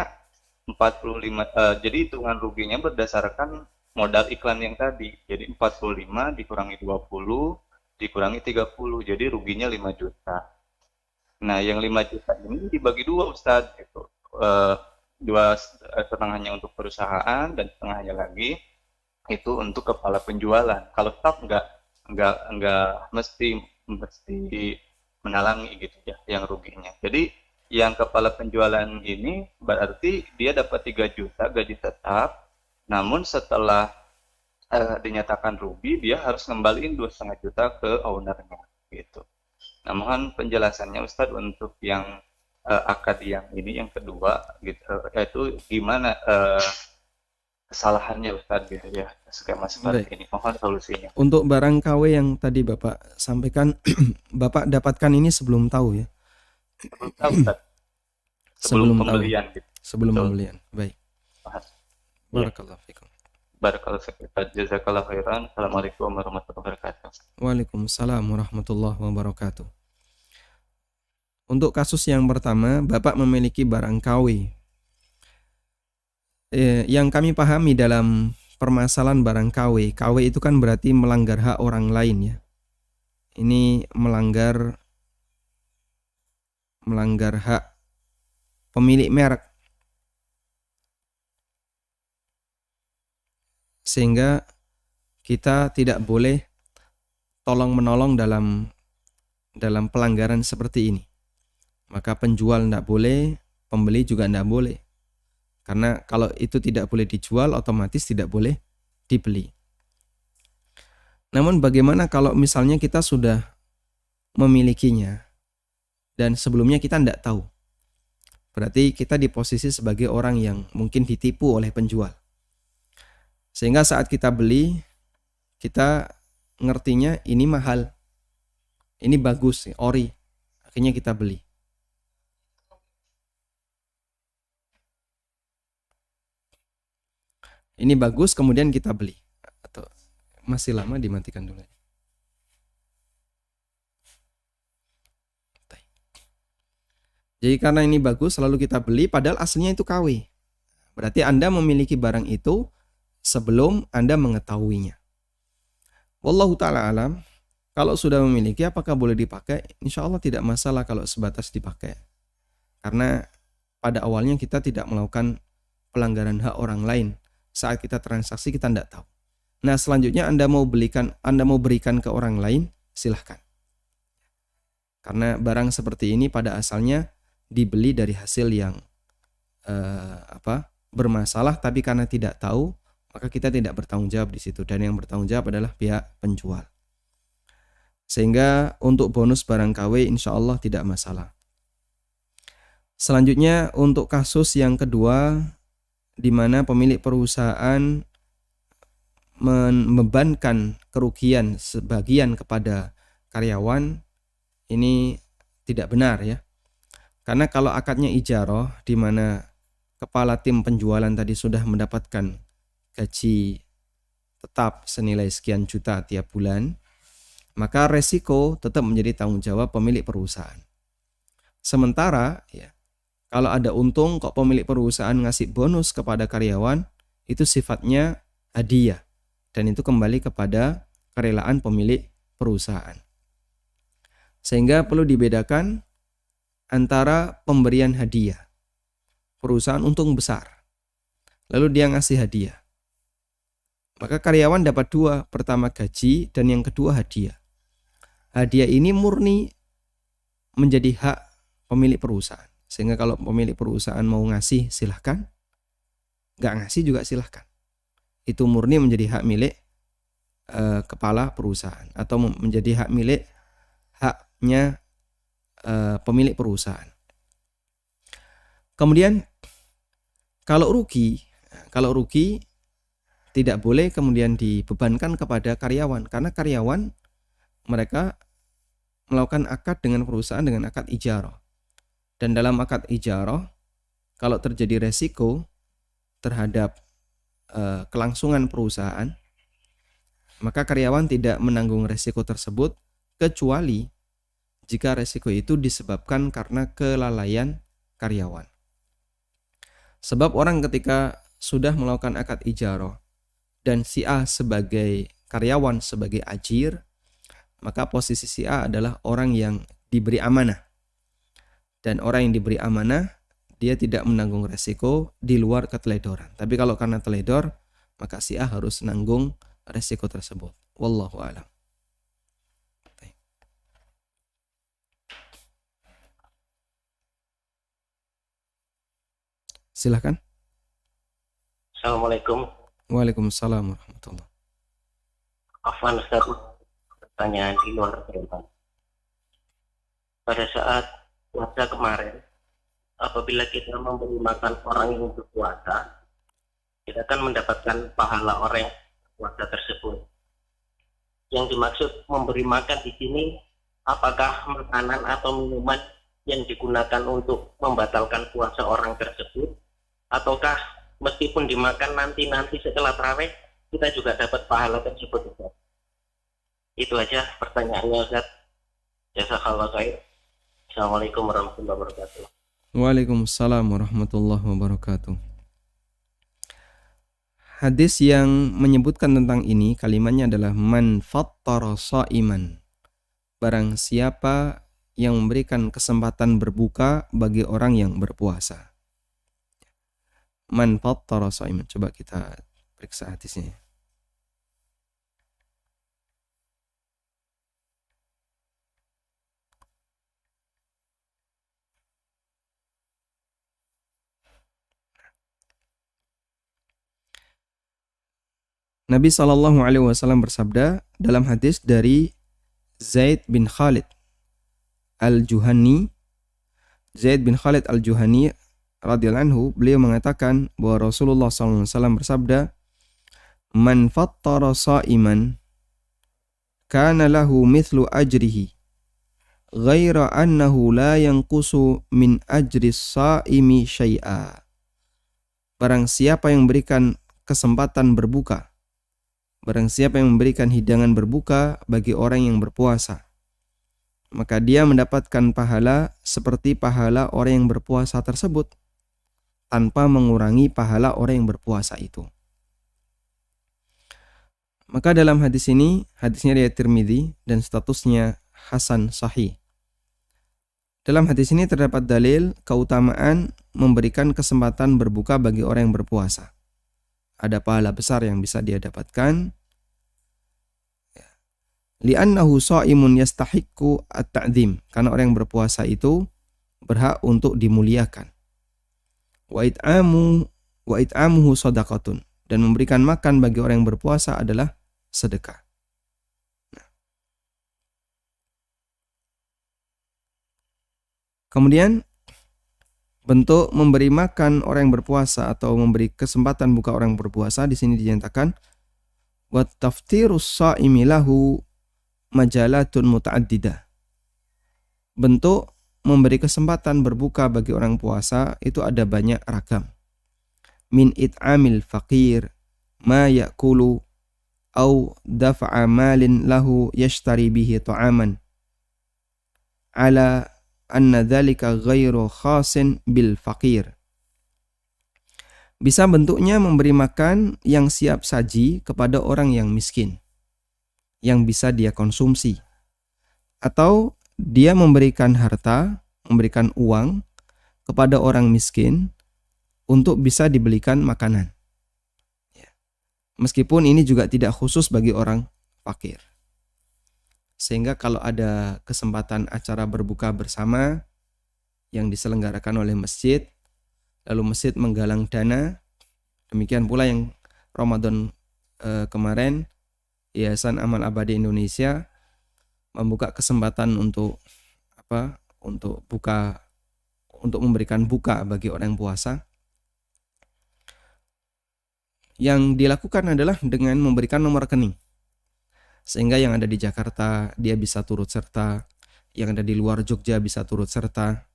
45 jadi hitungan ruginya berdasarkan modal iklan yang tadi. Jadi 45 dikurangi 20 dikurangi 30, jadi ruginya 5 juta. Nah, yang 5 juta ini dibagi dua Ustadz gitu. Setengahnya untuk perusahaan dan setengahnya lagi itu untuk kepala penjualan. Kalau staff nggak mesti menalangi gitu ya yang ruginya. Jadi yang kepala penjualan ini berarti dia dapat 3 juta gaji tetap, namun setelah dinyatakan rugi dia harus ngembaliin 2,5 juta ke ownernya gitu. Nah, mohon penjelasannya Ustadz untuk yang akad yang ini yang kedua gitu, yaitu gimana kesalahannya Ustadz gitu ya skema seperti ini. Mohon solusinya. Untuk barang KW yang tadi Bapak sampaikan, Bapak dapatkan ini sebelum tahu ya? Sebelum tahu Ustadz. Sebelum pembelian gitu. Sebelum Betul. pembelian. Baik. Barakallahu fikum. Barakallahu fikum. Jazakallahu khairan. Assalamualaikum warahmatullahi wabarakatuh. Waalaikumsalam warahmatullahi wabarakatuh. Untuk kasus yang pertama, Bapak memiliki barang KW. Yang kami pahami dalam permasalahan barang KW, KW itu kan berarti melanggar hak orang lain ya. Ini melanggar hak pemilik merek. Sehingga kita tidak boleh tolong-menolong dalam pelanggaran seperti ini. Maka penjual tidak boleh, pembeli juga tidak boleh. Karena kalau itu tidak boleh dijual, otomatis tidak boleh dibeli. Namun bagaimana kalau misalnya kita sudah memilikinya dan sebelumnya kita tidak tahu? Berarti kita di posisi sebagai orang yang mungkin ditipu oleh penjual. Sehingga saat kita beli, kita ngertinya ini mahal, ini bagus, ori. Akhirnya kita beli. Ini bagus, kemudian kita beli. Atau masih lama, dimatikan dulu. Jadi karena ini bagus, lalu kita beli, padahal aslinya itu KW. Berarti Anda memiliki barang itu sebelum Anda mengetahuinya. Wallahu ta'ala alam. Kalau sudah memiliki, apakah boleh dipakai? Insya Allah tidak masalah kalau sebatas dipakai. Karena pada awalnya kita tidak melakukan pelanggaran hak orang lain. Saat kita transaksi kita tidak tahu. Nah selanjutnya Anda mau berikan ke orang lain, silahkan. Karena barang seperti ini pada asalnya dibeli dari hasil yang bermasalah, tapi karena tidak tahu, maka kita tidak bertanggung jawab di situ, dan yang bertanggung jawab adalah pihak penjual. Sehingga untuk bonus barang KW insya Allah tidak masalah. Selanjutnya untuk kasus yang kedua, di mana pemilik perusahaan membebankan kerugian sebagian kepada karyawan, ini tidak benar ya. Karena kalau akadnya ijarah, di mana kepala tim penjualan tadi sudah mendapatkan gaji tetap senilai sekian juta tiap bulan, maka resiko tetap menjadi tanggung jawab pemilik perusahaan. Sementara ya, kalau ada untung kok pemilik perusahaan ngasih bonus kepada karyawan, itu sifatnya hadiah, dan itu kembali kepada kerelaan pemilik perusahaan. Sehingga perlu dibedakan antara pemberian hadiah. Perusahaan untung besar, lalu dia ngasih hadiah. Maka karyawan dapat dua, pertama gaji dan yang kedua hadiah. Hadiah ini murni menjadi hak pemilik perusahaan. Sehingga kalau pemilik perusahaan mau ngasih silahkan, nggak ngasih juga silahkan. Itu murni menjadi hak milik kepala perusahaan, atau menjadi haknya pemilik perusahaan. Kemudian kalau rugi tidak boleh kemudian dibebankan kepada karyawan, karena karyawan mereka melakukan akad dengan perusahaan dengan akad ijarah. Dan dalam akad ijarah, kalau terjadi resiko terhadap kelangsungan perusahaan, maka karyawan tidak menanggung resiko tersebut kecuali jika resiko itu disebabkan karena kelalaian karyawan. Sebab orang ketika sudah melakukan akad ijarah dan si A sebagai karyawan, sebagai ajir, maka posisi si A adalah orang yang diberi amanah. Dan orang yang diberi amanah, dia tidak menanggung resiko di luar keteledoran. Tapi kalau karena teledor, maka si A harus menanggung resiko tersebut. Wallahu a'lam. Silahkan. Assalamualaikum. Waalaikumsalam warahmatullahi. Afwan Ustaz, pertanyaan di luar perintah. Pada saat puasa kemarin, apabila kita memberi makan orang yang berpuasa, kita akan mendapatkan pahala orang yang berpuasa tersebut. Yang dimaksud memberi makan di sini, apakah makanan atau minuman yang digunakan untuk membatalkan puasa orang tersebut, ataukah meskipun dimakan nanti setelah tarawih kita juga dapat pahala tersebut, Ustaz? Itu aja pertanyaannya, Ustaz. Jazakallahu khair. Assalamualaikum warahmatullahi wabarakatuh. Waalaikumsalam warahmatullahi wabarakatuh. Hadis yang menyebutkan tentang ini, kalimatnya adalah man fattara shaiman. Barang siapa yang memberikan kesempatan berbuka bagi orang yang berpuasa. Man fattara shaiman. Coba kita periksa hadisnya. Nabi SAW bersabda dalam hadis dari Zaid bin Khalid Al-Juhani. Zaid bin Khalid Al-Juhani radhiyallahu anhu, beliau mengatakan bahwa Rasulullah SAW bersabda, man fattara sha'iman kana lahu mithlu ajrihi ghaira annahu la yanqusu min ajri shaimi syai'a. Barang siapa yang memberikan kesempatan berbuka, barang siapa yang memberikan hidangan berbuka bagi orang yang berpuasa, maka dia mendapatkan pahala seperti pahala orang yang berpuasa tersebut, tanpa mengurangi pahala orang yang berpuasa itu. Maka dalam hadis ini, hadisnya riwayat Tirmidzi dan statusnya hasan sahih. Dalam hadis ini terdapat dalil keutamaan memberikan kesempatan berbuka bagi orang yang berpuasa. Ada pahala besar yang bisa dia dapatkan. Li'annahu sha'imun yastahiqqu at-ta'dzim, karena orang yang berpuasa itu berhak untuk dimuliakan. Wa it'amuhu shadaqatun, dan memberikan makan bagi orang yang berpuasa adalah sedekah. Kemudian bentuk memberi makan orang yang berpuasa atau memberi kesempatan buka orang yang berpuasa di sini dinyatakan wa taftirus shaimi lahu majalatun muta'addidah. Bentuk memberi kesempatan berbuka bagi orang puasa itu ada banyak ragam. Min it'amil faqir ma ya'kulu au daf'a malin lahu yashtari bihi ta'aman ala anna dzalika ghairu khasin bil faqir. Bisa bentuknya memberi makan yang siap saji kepada orang yang miskin, yang bisa dia konsumsi. Atau dia memberikan harta, memberikan uang kepada orang miskin untuk bisa dibelikan makanan. Meskipun ini juga tidak khusus bagi orang fakir. Sehingga kalau ada kesempatan acara berbuka bersama yang diselenggarakan oleh masjid, lalu masjid menggalang dana, demikian pula yang Ramadan kemarin, Yayasan Amal Abadi Indonesia membuka kesempatan untuk buka, untuk memberikan buka bagi orang puasa. Yang dilakukan adalah dengan memberikan nomor rekening. Sehingga yang ada di Jakarta dia bisa turut serta, yang ada di luar Jogja bisa turut serta.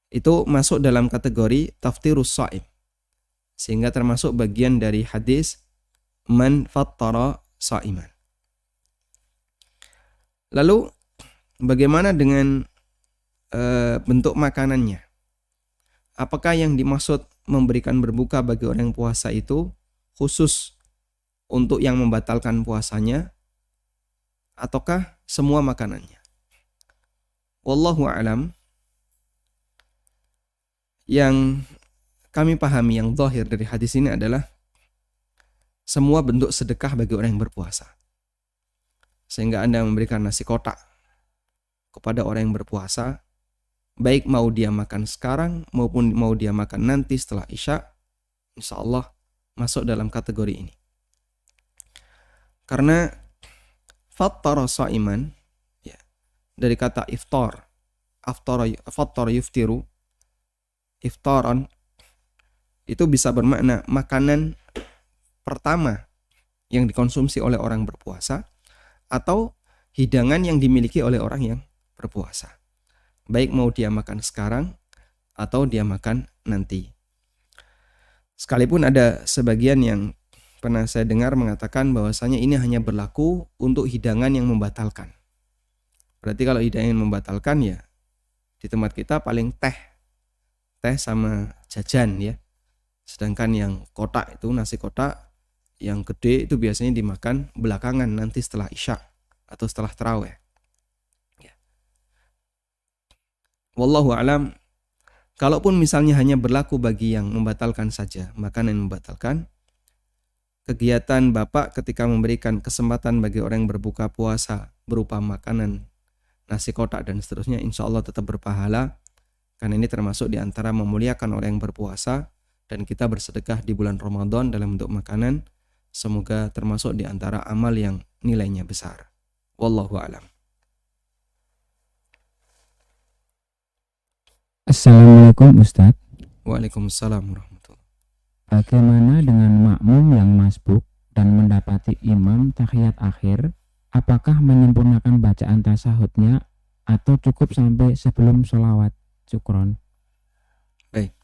Itu masuk dalam kategori taftirus shaim. Sehingga termasuk bagian dari hadis man fattara shaiman. Lalu bagaimana dengan bentuk makanannya? Apakah yang dimaksud memberikan berbuka bagi orang yang puasa itu khusus untuk yang membatalkan puasanya, ataukah semua makanannya? Wallahu a'lam. Yang kami pahami, yang zahir dari hadis ini adalah semua bentuk sedekah bagi orang yang berpuasa. Sehingga Anda memberikan nasi kotak kepada orang yang berpuasa, baik mau dia makan sekarang maupun mau dia makan nanti setelah Isya, insya Allah masuk dalam kategori ini. Karena fattara shaiman, ya, dari kata iftar, fattara yuftiru, iftaran, itu bisa bermakna makanan pertama yang dikonsumsi oleh orang berpuasa atau hidangan yang dimiliki oleh orang yang berpuasa. Baik mau dia makan sekarang atau dia makan nanti. Sekalipun ada sebagian yang pernah saya dengar mengatakan bahwasanya ini hanya berlaku untuk hidangan yang membatalkan. Berarti kalau hidangan yang membatalkan ya di tempat kita paling teh sama jajan ya. Sedangkan yang kotak itu, nasi kotak yang gede itu biasanya dimakan belakangan nanti setelah Isya atau setelah tarawih. Ya. Wallahu a'lam. Kalaupun misalnya hanya berlaku bagi yang membatalkan saja, makanan yang membatalkan, kegiatan Bapak ketika memberikan kesempatan bagi orang yang berbuka puasa berupa makanan, nasi kotak dan seterusnya, insya Allah tetap berpahala. Karena ini termasuk di antara memuliakan orang yang berpuasa dan kita bersedekah di bulan Ramadan dalam bentuk makanan. Semoga termasuk di antara amal yang nilainya besar. Wallahu a'lam. Assalamualaikum Ustadz. Waalaikumsalam warahmatullahi. Bagaimana dengan makmum yang masbuk dan mendapati imam tahiyat akhir, apakah menyempurnakan bacaan tasyahudnya atau cukup sampai sebelum sholawat? Syukron. Baik.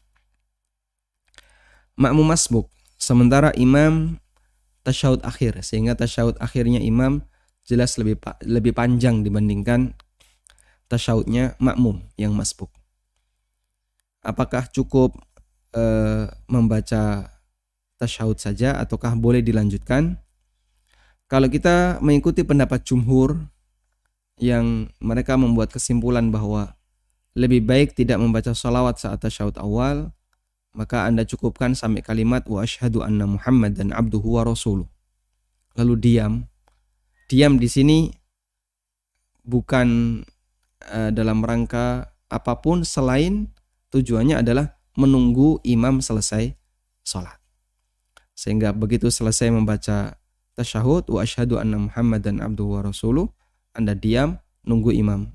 Makmum masbuk, sementara imam tasyahud akhir, sehingga tasyahud akhirnya imam jelas lebih panjang dibandingkan tasyahudnya makmum yang masbuk. Apakah cukup membaca tasyahud saja ataukah boleh dilanjutkan? Kalau kita mengikuti pendapat jumhur yang mereka membuat kesimpulan bahwa lebih baik tidak membaca sholawat saat tasyahud awal, maka Anda cukupkan sampai kalimat wa asyhadu anna Muhammadan abduhu wa rasuluh. Lalu diam. Diam di sini bukan dalam rangka apapun selain tujuannya adalah menunggu imam selesai sholat. Sehingga begitu selesai membaca tasyahud wa asyhadu anna Muhammadan abduhu wa rasuluh, Anda diam nunggu imam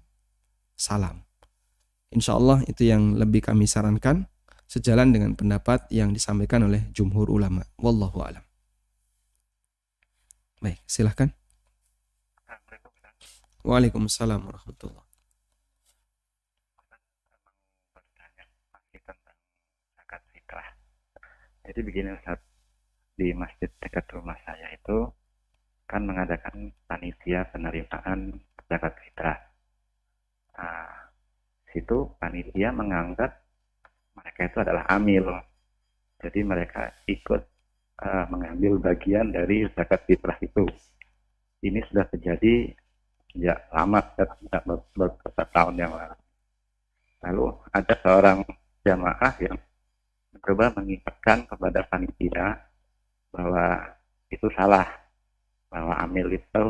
salam. Insyaallah itu yang lebih kami sarankan, sejalan dengan pendapat yang disampaikan oleh jumhur ulama. Wallahu a'lam. Baik, silahkan. Waalaikumsalam warahmatullahi. Masih tentang zakat fitrah. Jadi begini Ustaz, di masjid dekat rumah saya itu kan mengadakan panitia penerimaan zakat fitrah. Situ panitia menganggap mereka itu adalah amil. Jadi mereka ikut mengambil bagian dari zakat fitrah itu. Ini sudah terjadi sejak lama, sejak beberapa tahun yang lalu. Lalu ada seorang jamaah yang mencoba mengingatkan kepada panitia bahwa itu salah, bahwa amil itu,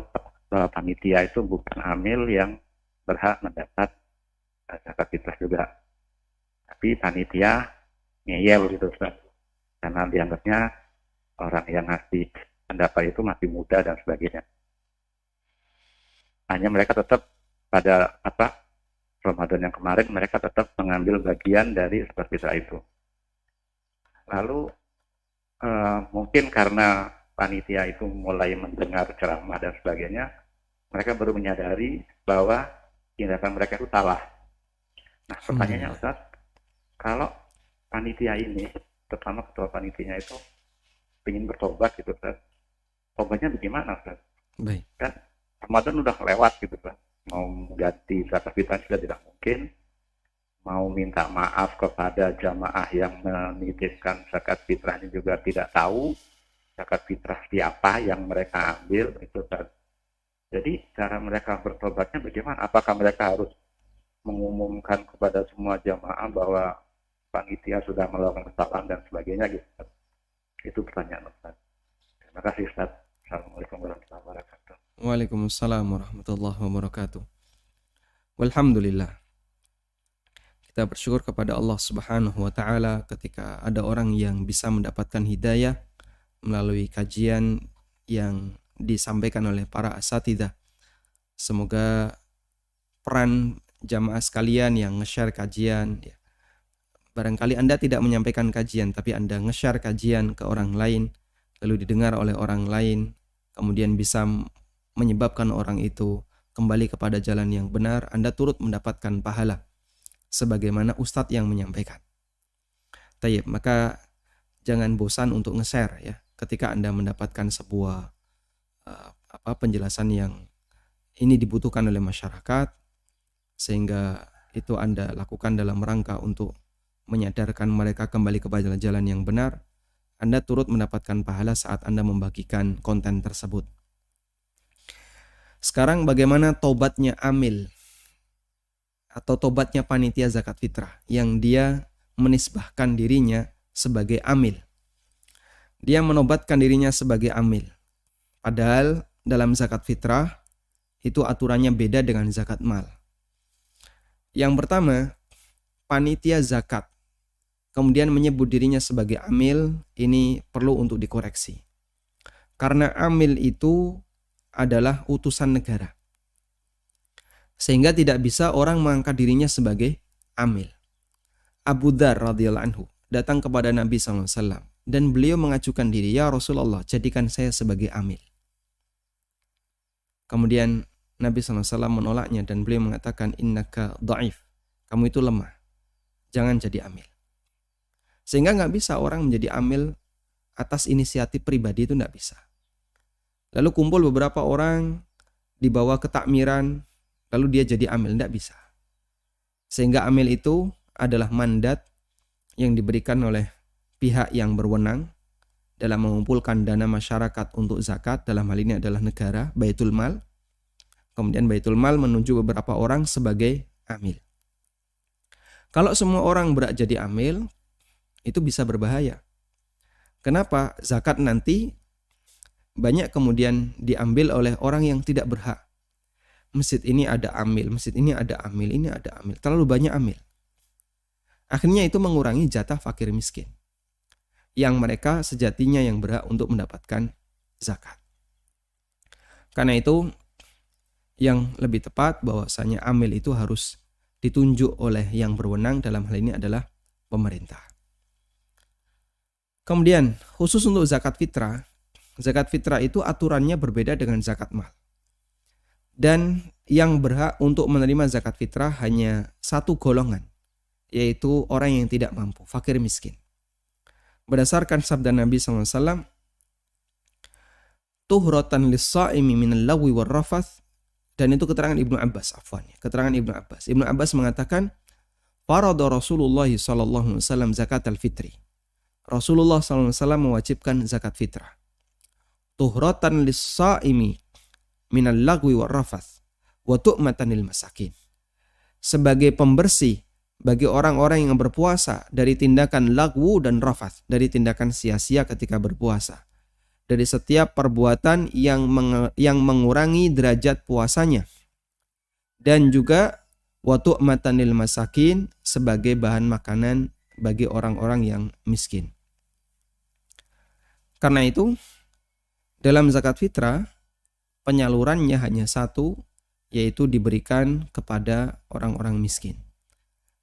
bahwa panitia itu bukan amil yang berhak mendapat zakat fitrah juga. Tapi panitia ngeyel gitu, karena dianggapnya orang yang ngasih pendapat itu masih muda dan sebagainya. Hanya mereka tetap pada Ramadan yang kemarin mereka tetap mengambil bagian dari zakat fitrah itu. Lalu mungkin karena panitia itu mulai mendengar ceramah dan sebagainya, mereka baru menyadari bahwa tindakan mereka itu salah. Nah, pertanyaannya Ustaz, kalau panitia ini, terutama ketua panitianya itu ingin bertobat gitu Ustaz, tobatnya bagaimana Ustaz? Baik. Kan Ramadan udah lewat gitu Ustaz, mau ganti zakat fitrah sudah tidak mungkin, mau minta maaf kepada jamaah yang menitipkan zakat fitrahnya juga tidak tahu zakat fitrah siapa yang mereka ambil itu Ustaz. Jadi cara mereka bertobatnya bagaimana? Apakah mereka harus mengumumkan kepada semua jamaah bahwa panitia sudah melakukan kesalahan dan sebagainya gitu? Itu pertanyaan Ustaz. Terima kasih Ustaz. Assalamualaikum warahmatullahi wabarakatuh. Waalaikumsalam warahmatullahi wabarakatuh. Walhamdulillah. Kita bersyukur kepada Allah Subhanahu wa taala ketika ada orang yang bisa mendapatkan hidayah melalui kajian yang disampaikan oleh para asatidzah. Semoga peran jamaah sekalian yang nge-share kajian, ya, barangkali Anda tidak menyampaikan kajian tapi Anda nge-share kajian ke orang lain, lalu didengar oleh orang lain, kemudian bisa menyebabkan orang itu kembali kepada jalan yang benar, Anda turut mendapatkan pahala sebagaimana ustadz yang menyampaikan. Tayyib, maka jangan bosan untuk nge-share ya ketika Anda mendapatkan sebuah penjelasan yang ini dibutuhkan oleh masyarakat, sehingga itu Anda lakukan dalam rangka untuk menyadarkan mereka kembali kepada jalan yang benar. Anda turut mendapatkan pahala saat Anda membagikan konten tersebut. Sekarang bagaimana tobatnya amil atau tobatnya panitia zakat fitrah yang dia menisbahkan dirinya sebagai amil. Dia menobatkan dirinya sebagai amil. Padahal dalam zakat fitrah itu aturannya beda dengan zakat mal. Yang pertama, panitia zakat kemudian menyebut dirinya sebagai amil, ini perlu untuk dikoreksi. Karena amil itu adalah utusan negara. Sehingga tidak bisa orang mengangkat dirinya sebagai amil. Abu Dzar radhiyallahu anhu datang kepada Nabi SAW dan beliau mengajukan diri, "Ya Rasulullah, jadikan saya sebagai amil." Kemudian Nabi SAW menolaknya dan beliau mengatakan, "Innaka dha'if." Kamu itu lemah. Jangan jadi amil. Sehingga nggak bisa orang menjadi amil atas inisiatif pribadi, itu nggak bisa. Lalu kumpul beberapa orang dibawa ke takmiran, lalu dia jadi amil, nggak bisa. Sehingga amil itu adalah mandat yang diberikan oleh pihak yang berwenang dalam mengumpulkan dana masyarakat untuk zakat, dalam hal ini adalah negara, Baitul Mal. Kemudian Baitul Mal menunjuk beberapa orang sebagai amil. Kalau semua orang berhak jadi amil, itu bisa berbahaya. Kenapa? Zakat nanti banyak kemudian diambil oleh orang yang tidak berhak. Masjid ini ada amil, masjid ini ada amil, ini ada amil. Terlalu banyak amil. Akhirnya itu mengurangi jatah fakir miskin, yang mereka sejatinya yang berhak untuk mendapatkan zakat. Karena itu yang lebih tepat bahwasanya amil itu harus ditunjuk oleh yang berwenang, dalam hal ini adalah pemerintah. Kemudian khusus untuk zakat fitrah itu aturannya berbeda dengan zakat mal. Dan yang berhak untuk menerima zakat fitrah hanya satu golongan, yaitu orang yang tidak mampu, fakir miskin. Berdasarkan sabda Nabi SAW, "Tuhratan lis-sha'imi minal lagwi war rafath." Dan itu keterangan Ibnu Abbas, keterangan Ibnu Abbas. Ibnu Abbas mengatakan, "Farada Rasulullah SAW zakat al-fitri." Rasulullah SAW mewajibkan zakat fitrah. Tuhratan lis-sha'imi minal lagwi war rafath wa tu'matan lil masakin. Sebagai pembersih bagi orang-orang yang berpuasa dari tindakan lagwu dan rafath, dari tindakan sia-sia ketika berpuasa, dari setiap perbuatan yang mengurangi derajat puasanya, dan juga wa tu'matan lil masakin, sebagai bahan makanan bagi orang-orang yang miskin. Karena itu, dalam zakat fitrah, penyalurannya hanya satu, yaitu diberikan kepada orang-orang miskin.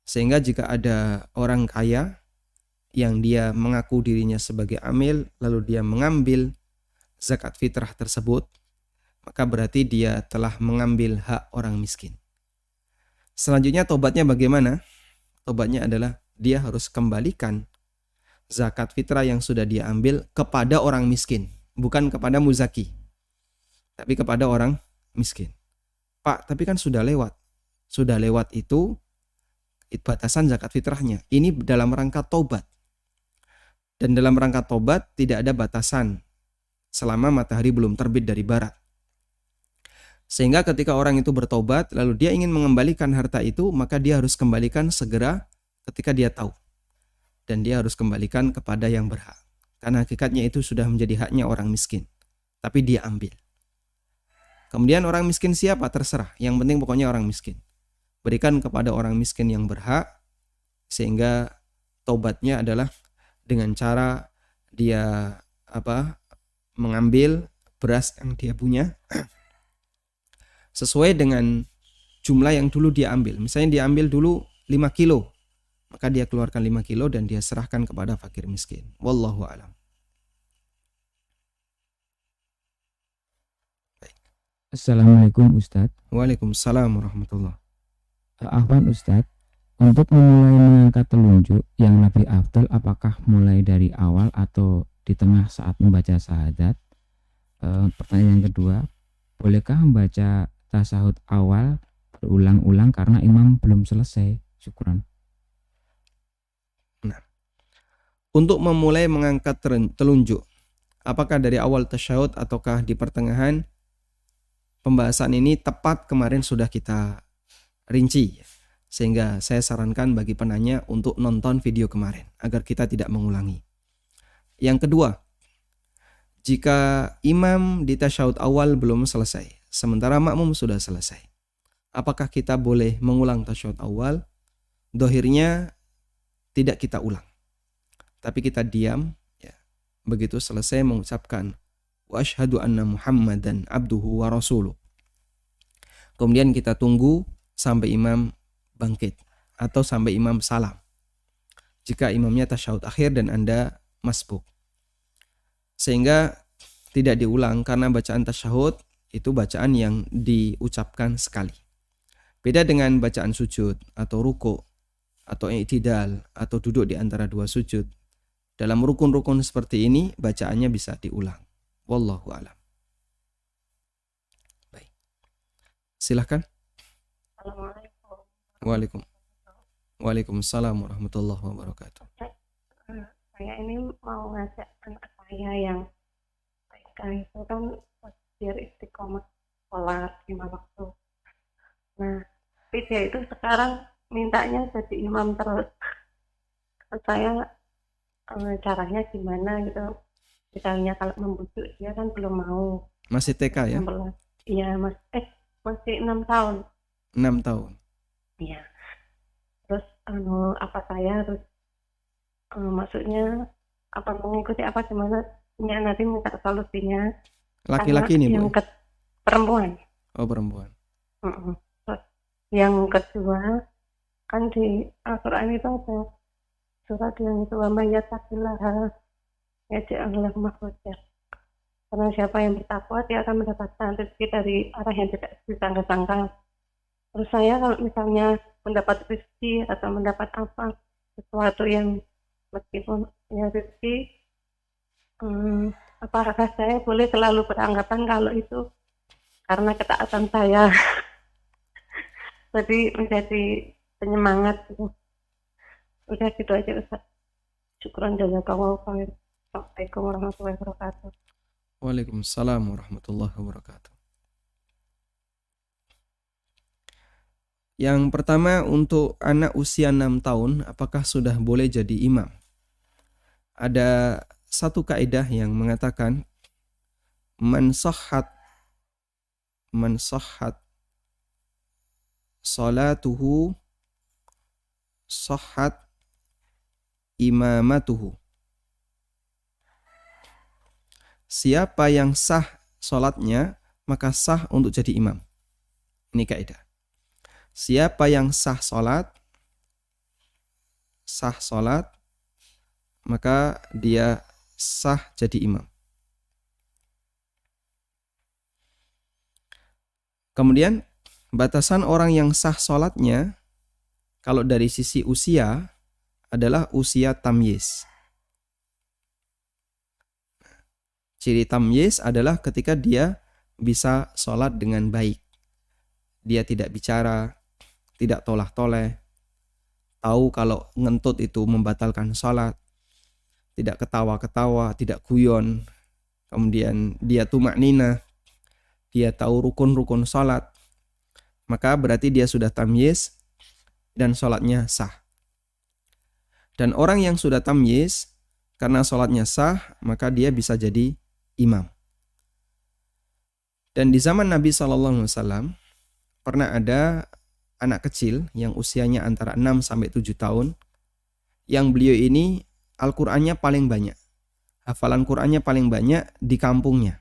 Sehingga jika ada orang kaya yang dia mengaku dirinya sebagai amil, lalu dia mengambil zakat fitrah tersebut, maka berarti dia telah mengambil hak orang miskin. Selanjutnya tobatnya bagaimana? Tobatnya adalah dia harus kembalikan zakat fitrah yang sudah dia ambil kepada orang miskin, bukan kepada muzaki, tapi kepada orang miskin. Pak, tapi kan sudah lewat. Sudah lewat itu batasan zakat fitrahnya. Ini dalam rangka tobat. Dan dalam rangka tobat tidak ada batasan selama matahari belum terbit dari barat. Sehingga ketika orang itu bertobat, lalu dia ingin mengembalikan harta itu, maka dia harus kembalikan segera ketika dia tahu. Dan dia harus kembalikan kepada yang berhak. Karena hakikatnya itu sudah menjadi haknya orang miskin. Tapi dia ambil. Kemudian orang miskin siapa? Terserah. Yang penting pokoknya orang miskin. Berikan kepada orang miskin yang berhak, sehingga tobatnya adalah dengan cara dia mengambil beras yang dia punya sesuai dengan jumlah yang dulu dia ambil. Misalnya dia ambil dulu 5 kilo, maka dia keluarkan 5 kilo dan dia serahkan kepada fakir miskin. Wallahu a'lam. Assalamualaikum Ustadz. Waalaikumsalam warahmatullahi. Afwan Ustadz, untuk memulai mengangkat telunjuk yang lebih afdal, apakah mulai dari awal atau di tengah saat membaca syahadat? Pertanyaan yang kedua, bolehkah membaca tasahud awal berulang-ulang karena imam belum selesai? Syukran. Nah, untuk memulai mengangkat telunjuk, apakah dari awal tasyahud ataukah di pertengahan? Pembahasan ini tepat kemarin sudah kita rinci, sehingga saya sarankan bagi penanya untuk nonton video kemarin agar kita tidak mengulangi. Yang kedua, jika imam di tasyahud awal belum selesai, sementara makmum sudah selesai, apakah kita boleh mengulang tasyahud awal? Dohirnya tidak kita ulang, tapi kita diam, ya. Begitu selesai mengucapkan wa asyhadu anna Muhammadan abduhu wa rasuluh, kemudian kita tunggu sampai imam bangkit atau sampai imam salam. Jika imamnya tasyahud akhir dan Anda masbuk, Sehingga tidak diulang karena bacaan tasyahud itu bacaan yang diucapkan sekali. Beda dengan bacaan sujud atau ruku atau i'tidal atau duduk di antara dua sujud. Dalam rukun-rukun seperti ini bacaannya bisa diulang. Wallahu a'lam. Baik. Silahkan. Assalamualaikum. Waalaikumsalam warahmatullahi wabarakatuh. Saya ini mau ngajak anak saya yang TK itu kan biar istiqomah sholat 5 waktu. Nah, tapi dia itu sekarang mintanya jadi imam terus. Saya caranya gimana gitu? Misalnya kalau membujuk dia kan belum mau. Masih TK ya? 16. Iya, masih 6 tahun. 6 tahun. Iya. Terus apa saya harus maksudnya apa mengikuti apa gimana ya, nanti minta solusinya. Laki-laki nih, Bu? Perempuan. Oh, perempuan. Terus yang kedua kan di Al-Quran itu ada surat yang itu wa may yattaqillaha yaj'al makhraja. Karena siapa yang bertakwa dia akan mendapatkan rezeki dari arah yang tidak disangka-sangka. Terus saya kalau misalnya mendapat rezeki atau mendapat apa sesuatu yang meskipun ya rezeki, apakah saya boleh selalu beranggapan kalau itu karena ketaatan saya jadi menjadi penyemangat gitu. Udah gitu aja Ustaz. Syukran jazakallahu khair. Assalamualaikum warahmatullahi wabarakatuh. Waalaikumsalam warahmatullahi wabarakatuh. Yang pertama, untuk anak usia 6 tahun, apakah sudah boleh jadi imam? Ada satu kaidah yang mengatakan man sahhat salatuhu sahhat imamatuhu. Siapa yang sah salatnya, maka sah untuk jadi imam. Ini kaidah. Siapa yang sah salat, maka dia sah jadi imam. Kemudian batasan orang yang sah salatnya kalau dari sisi usia adalah usia tamyiz. Ciri tamyiz adalah ketika dia bisa salat dengan baik. Dia tidak bicara, tidak tolah-toleh, tahu kalau ngentut itu membatalkan salat, tidak ketawa-ketawa, tidak guyon, kemudian dia tumakninah, dia tahu rukun-rukun salat, maka berarti dia sudah tamyiz dan salatnya sah. Dan orang yang sudah tamyiz karena salatnya sah, maka dia bisa jadi imam. Dan di zaman Nabi SAW pernah ada anak kecil yang usianya antara 6 sampai 7 tahun yang beliau ini Al-Qur'annya paling banyak. Hafalan Qur'annya paling banyak di kampungnya.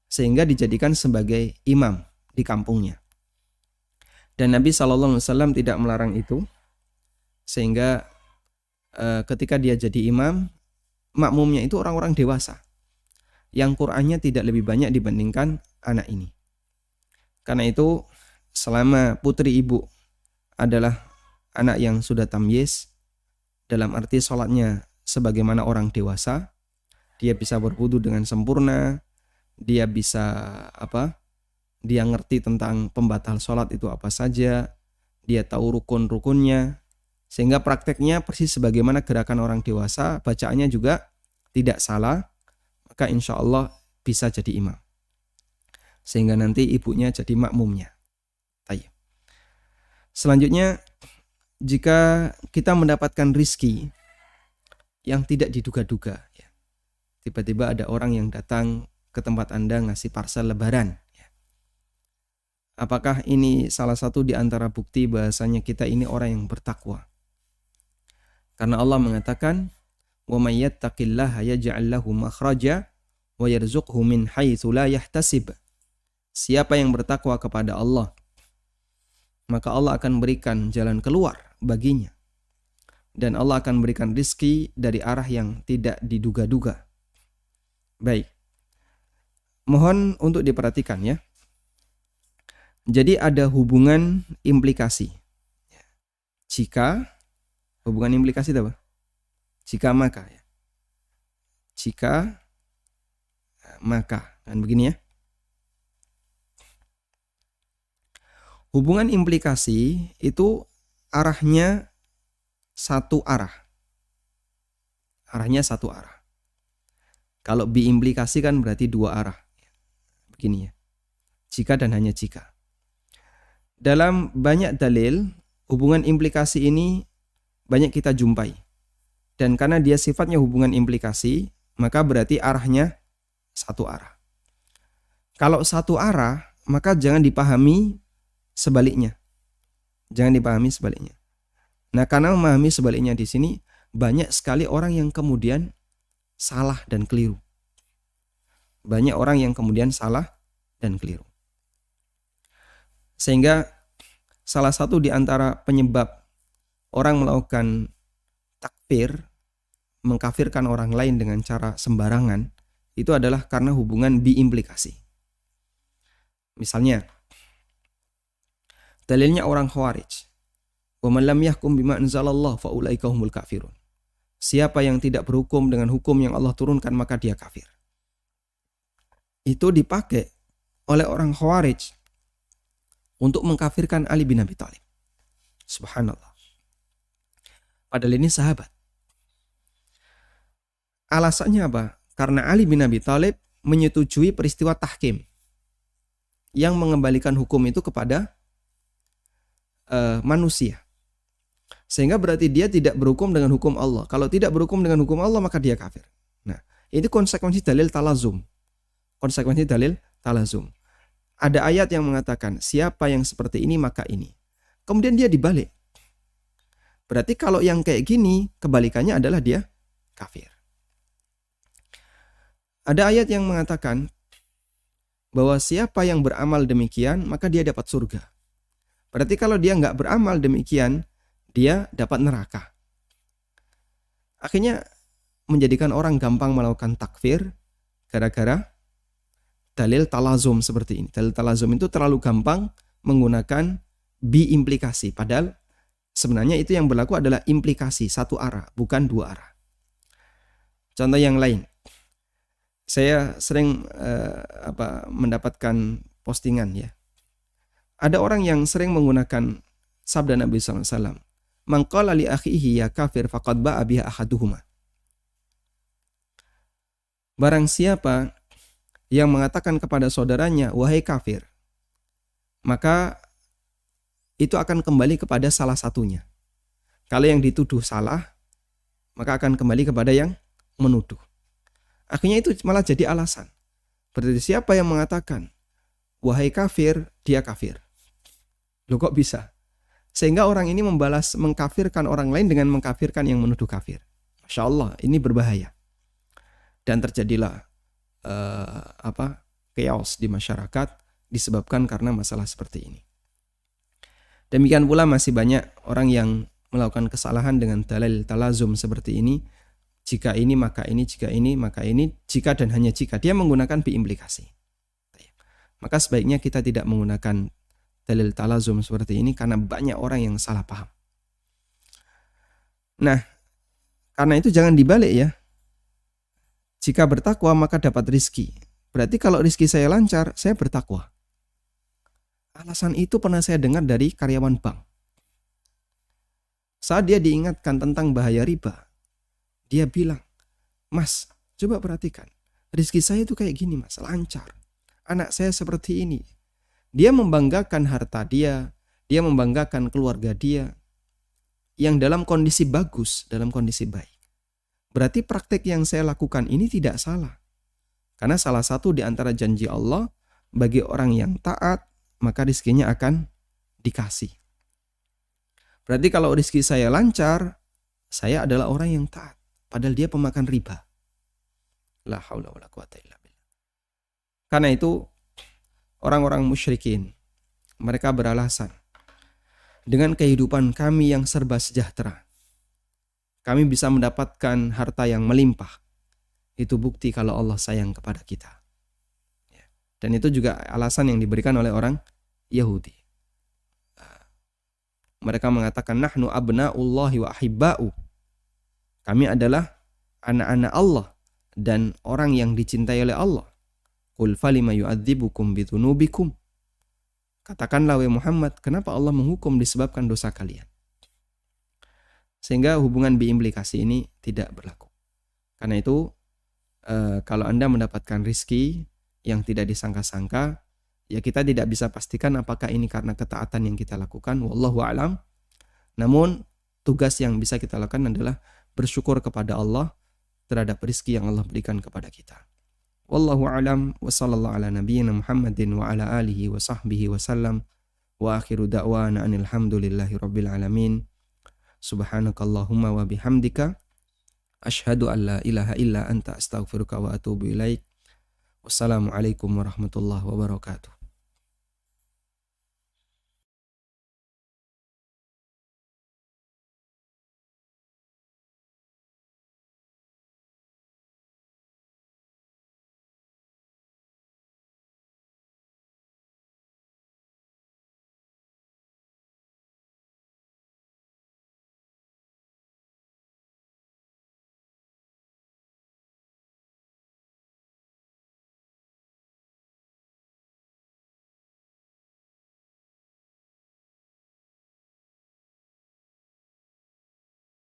Sehingga dijadikan sebagai imam di kampungnya. Dan Nabi SAW tidak melarang itu. Sehingga ketika dia jadi imam, makmumnya itu orang-orang dewasa. Yang Qur'annya tidak lebih banyak dibandingkan anak ini. Karena itu selama putri ibu adalah anak yang sudah tamyiz, dalam arti sholatnya sebagaimana orang dewasa, dia bisa berwudu dengan sempurna, dia bisa dia ngerti tentang pembatal sholat itu apa saja, dia tahu rukun-rukunnya, sehingga prakteknya persis sebagaimana gerakan orang dewasa, bacaannya juga tidak salah, maka insya Allah bisa jadi imam. Sehingga nanti ibunya jadi makmumnya. Selanjutnya, jika kita mendapatkan rizki yang tidak diduga-duga, ya, tiba-tiba ada orang yang datang ke tempat Anda ngasih parsel lebaran, ya. Apakah ini salah satu di antara bukti bahasanya kita ini orang yang bertakwa? Karena Allah mengatakan, wa may yattaqillaha yaj'al lahu makhraja wa yarzuqhu min haitsu la yahtasib. Siapa yang bertakwa kepada Allah, maka Allah akan berikan jalan keluar baginya. Dan Allah akan berikan rizki dari arah yang tidak diduga-duga. Baik. Mohon untuk diperhatikan ya. Jadi ada hubungan implikasi. Jika, hubungan implikasi itu apa? Jika maka ya. Jika maka, kan begini ya. Hubungan implikasi itu arahnya satu arah. Arahnya satu arah. Kalau biimplikasi kan berarti dua arah. Begini ya. Jika dan hanya jika. Dalam banyak dalil, hubungan implikasi ini banyak kita jumpai. Dan karena dia sifatnya hubungan implikasi, maka berarti arahnya satu arah. Kalau satu arah, maka jangan dipahami sebaliknya. Jangan dipahami sebaliknya. Nah, karena memahami sebaliknya di sini, banyak sekali orang yang kemudian salah dan keliru. Banyak orang yang kemudian salah dan keliru. Sehingga salah satu di antara penyebab orang melakukan takfir, mengkafirkan orang lain dengan cara sembarangan, itu adalah karena hubungan biimplikasi. Misalnya, dalilnya orang Khawarij. Wa man lam yahkum bima anzalallah fa ulaika humul kafirun. Siapa yang tidak berhukum dengan hukum yang Allah turunkan maka dia kafir. Itu dipakai oleh orang Khawarij untuk mengkafirkan Ali bin Abi Thalib. Subhanallah. Padahal ini sahabat. Alasannya apa? Karena Ali bin Abi Thalib menyetujui peristiwa tahkim yang mengembalikan hukum itu kepada manusia. Sehingga berarti dia tidak berhukum dengan hukum Allah. Kalau tidak berhukum dengan hukum Allah maka dia kafir. Nah, ini konsekuensi dalil talazum. Konsekuensi dalil talazum. Ada ayat yang mengatakan siapa yang seperti ini maka ini. Kemudian dia dibalik. Berarti kalau yang kayak gini kebalikannya adalah dia kafir. Ada ayat yang mengatakan bahwa siapa yang beramal demikian maka dia dapat surga. Berarti kalau dia nggak beramal demikian, dia dapat neraka. Akhirnya menjadikan orang gampang melakukan takfir gara-gara dalil talazum seperti ini. Dalil talazum itu terlalu gampang menggunakan biimplikasi. Padahal sebenarnya itu yang berlaku adalah implikasi satu arah, bukan dua arah. Contoh yang lain. Saya sering mendapatkan postingan ya. Ada orang yang sering menggunakan sabda Nabi SAW. Man qala li akhihi ya kafir faqad ba'a biha ahaduhuma. Barang siapa yang mengatakan kepada saudaranya, wahai kafir, maka itu akan kembali kepada salah satunya. Kalau yang dituduh salah, maka akan kembali kepada yang menuduh. Akhirnya itu malah jadi alasan. Berarti siapa yang mengatakan, wahai kafir, dia kafir. Loh kok bisa? Sehingga orang ini membalas mengkafirkan orang lain dengan mengkafirkan yang menuduh kafir. Masya Allah, ini berbahaya. Dan terjadilah chaos di masyarakat disebabkan karena masalah seperti ini. Demikian pula masih banyak orang yang melakukan kesalahan dengan dalil talazum seperti ini. Jika ini maka ini, jika ini maka ini, jika dan hanya jika. Dia menggunakan biimplikasi. Maka sebaiknya kita tidak menggunakan dalil talazum seperti ini karena banyak orang yang salah paham. Nah, karena itu jangan dibalik ya. Jika bertakwa maka dapat rizki. Berarti kalau rizki saya lancar, saya bertakwa. Alasan itu pernah saya dengar dari karyawan bank. Saat dia diingatkan tentang bahaya riba, dia bilang, Mas, coba perhatikan. Rizki saya itu kayak gini mas, lancar. Anak saya seperti ini. Dia membanggakan harta dia membanggakan keluarga dia yang dalam kondisi bagus, dalam kondisi baik. Berarti praktek yang saya lakukan ini tidak salah. Karena salah satu di antara janji Allah bagi orang yang taat, maka rizkinya akan dikasih. Berarti kalau rizki saya lancar, saya adalah orang yang taat. Padahal dia pemakan riba. La haula wala quwata illa billah. Karena itu orang-orang musyrikin, mereka beralasan, dengan kehidupan kami yang serba sejahtera, kami bisa mendapatkan harta yang melimpah. itu bukti kalau Allah sayang kepada kita. Dan itu juga alasan yang diberikan oleh orang Yahudi. Mereka mengatakan nahnu abna'ullahi wa ahibba'u. Kami adalah anak-anak Allah dan orang yang dicintai oleh Allah. Qul falima yu'adzibukum bidzunubikum. Katakanlah wahai Muhammad, kenapa Allah menghukum disebabkan dosa kalian? Sehingga hubungan biimplikasi ini tidak berlaku. Karena itu kalau Anda mendapatkan rizki yang tidak disangka-sangka, ya kita tidak bisa pastikan apakah ini karena ketaatan yang kita lakukan, wallahu a'lam. Namun tugas yang bisa kita lakukan adalah bersyukur kepada Allah terhadap rizki yang Allah berikan kepada kita. Wallahu a'lam wa sallallahu ala nabiyyina Muhammadin wa ala alihi wa sahbihi wa sallam wa akhiru da'wana anil hamdulillahi rabbil alamin. Subhanakallahumma wa bihamdika asyhadu an la ilaha illa anta astaghfiruka wa atubu ilaik. Wassalamualaikum warahmatullahi wabarakatuh.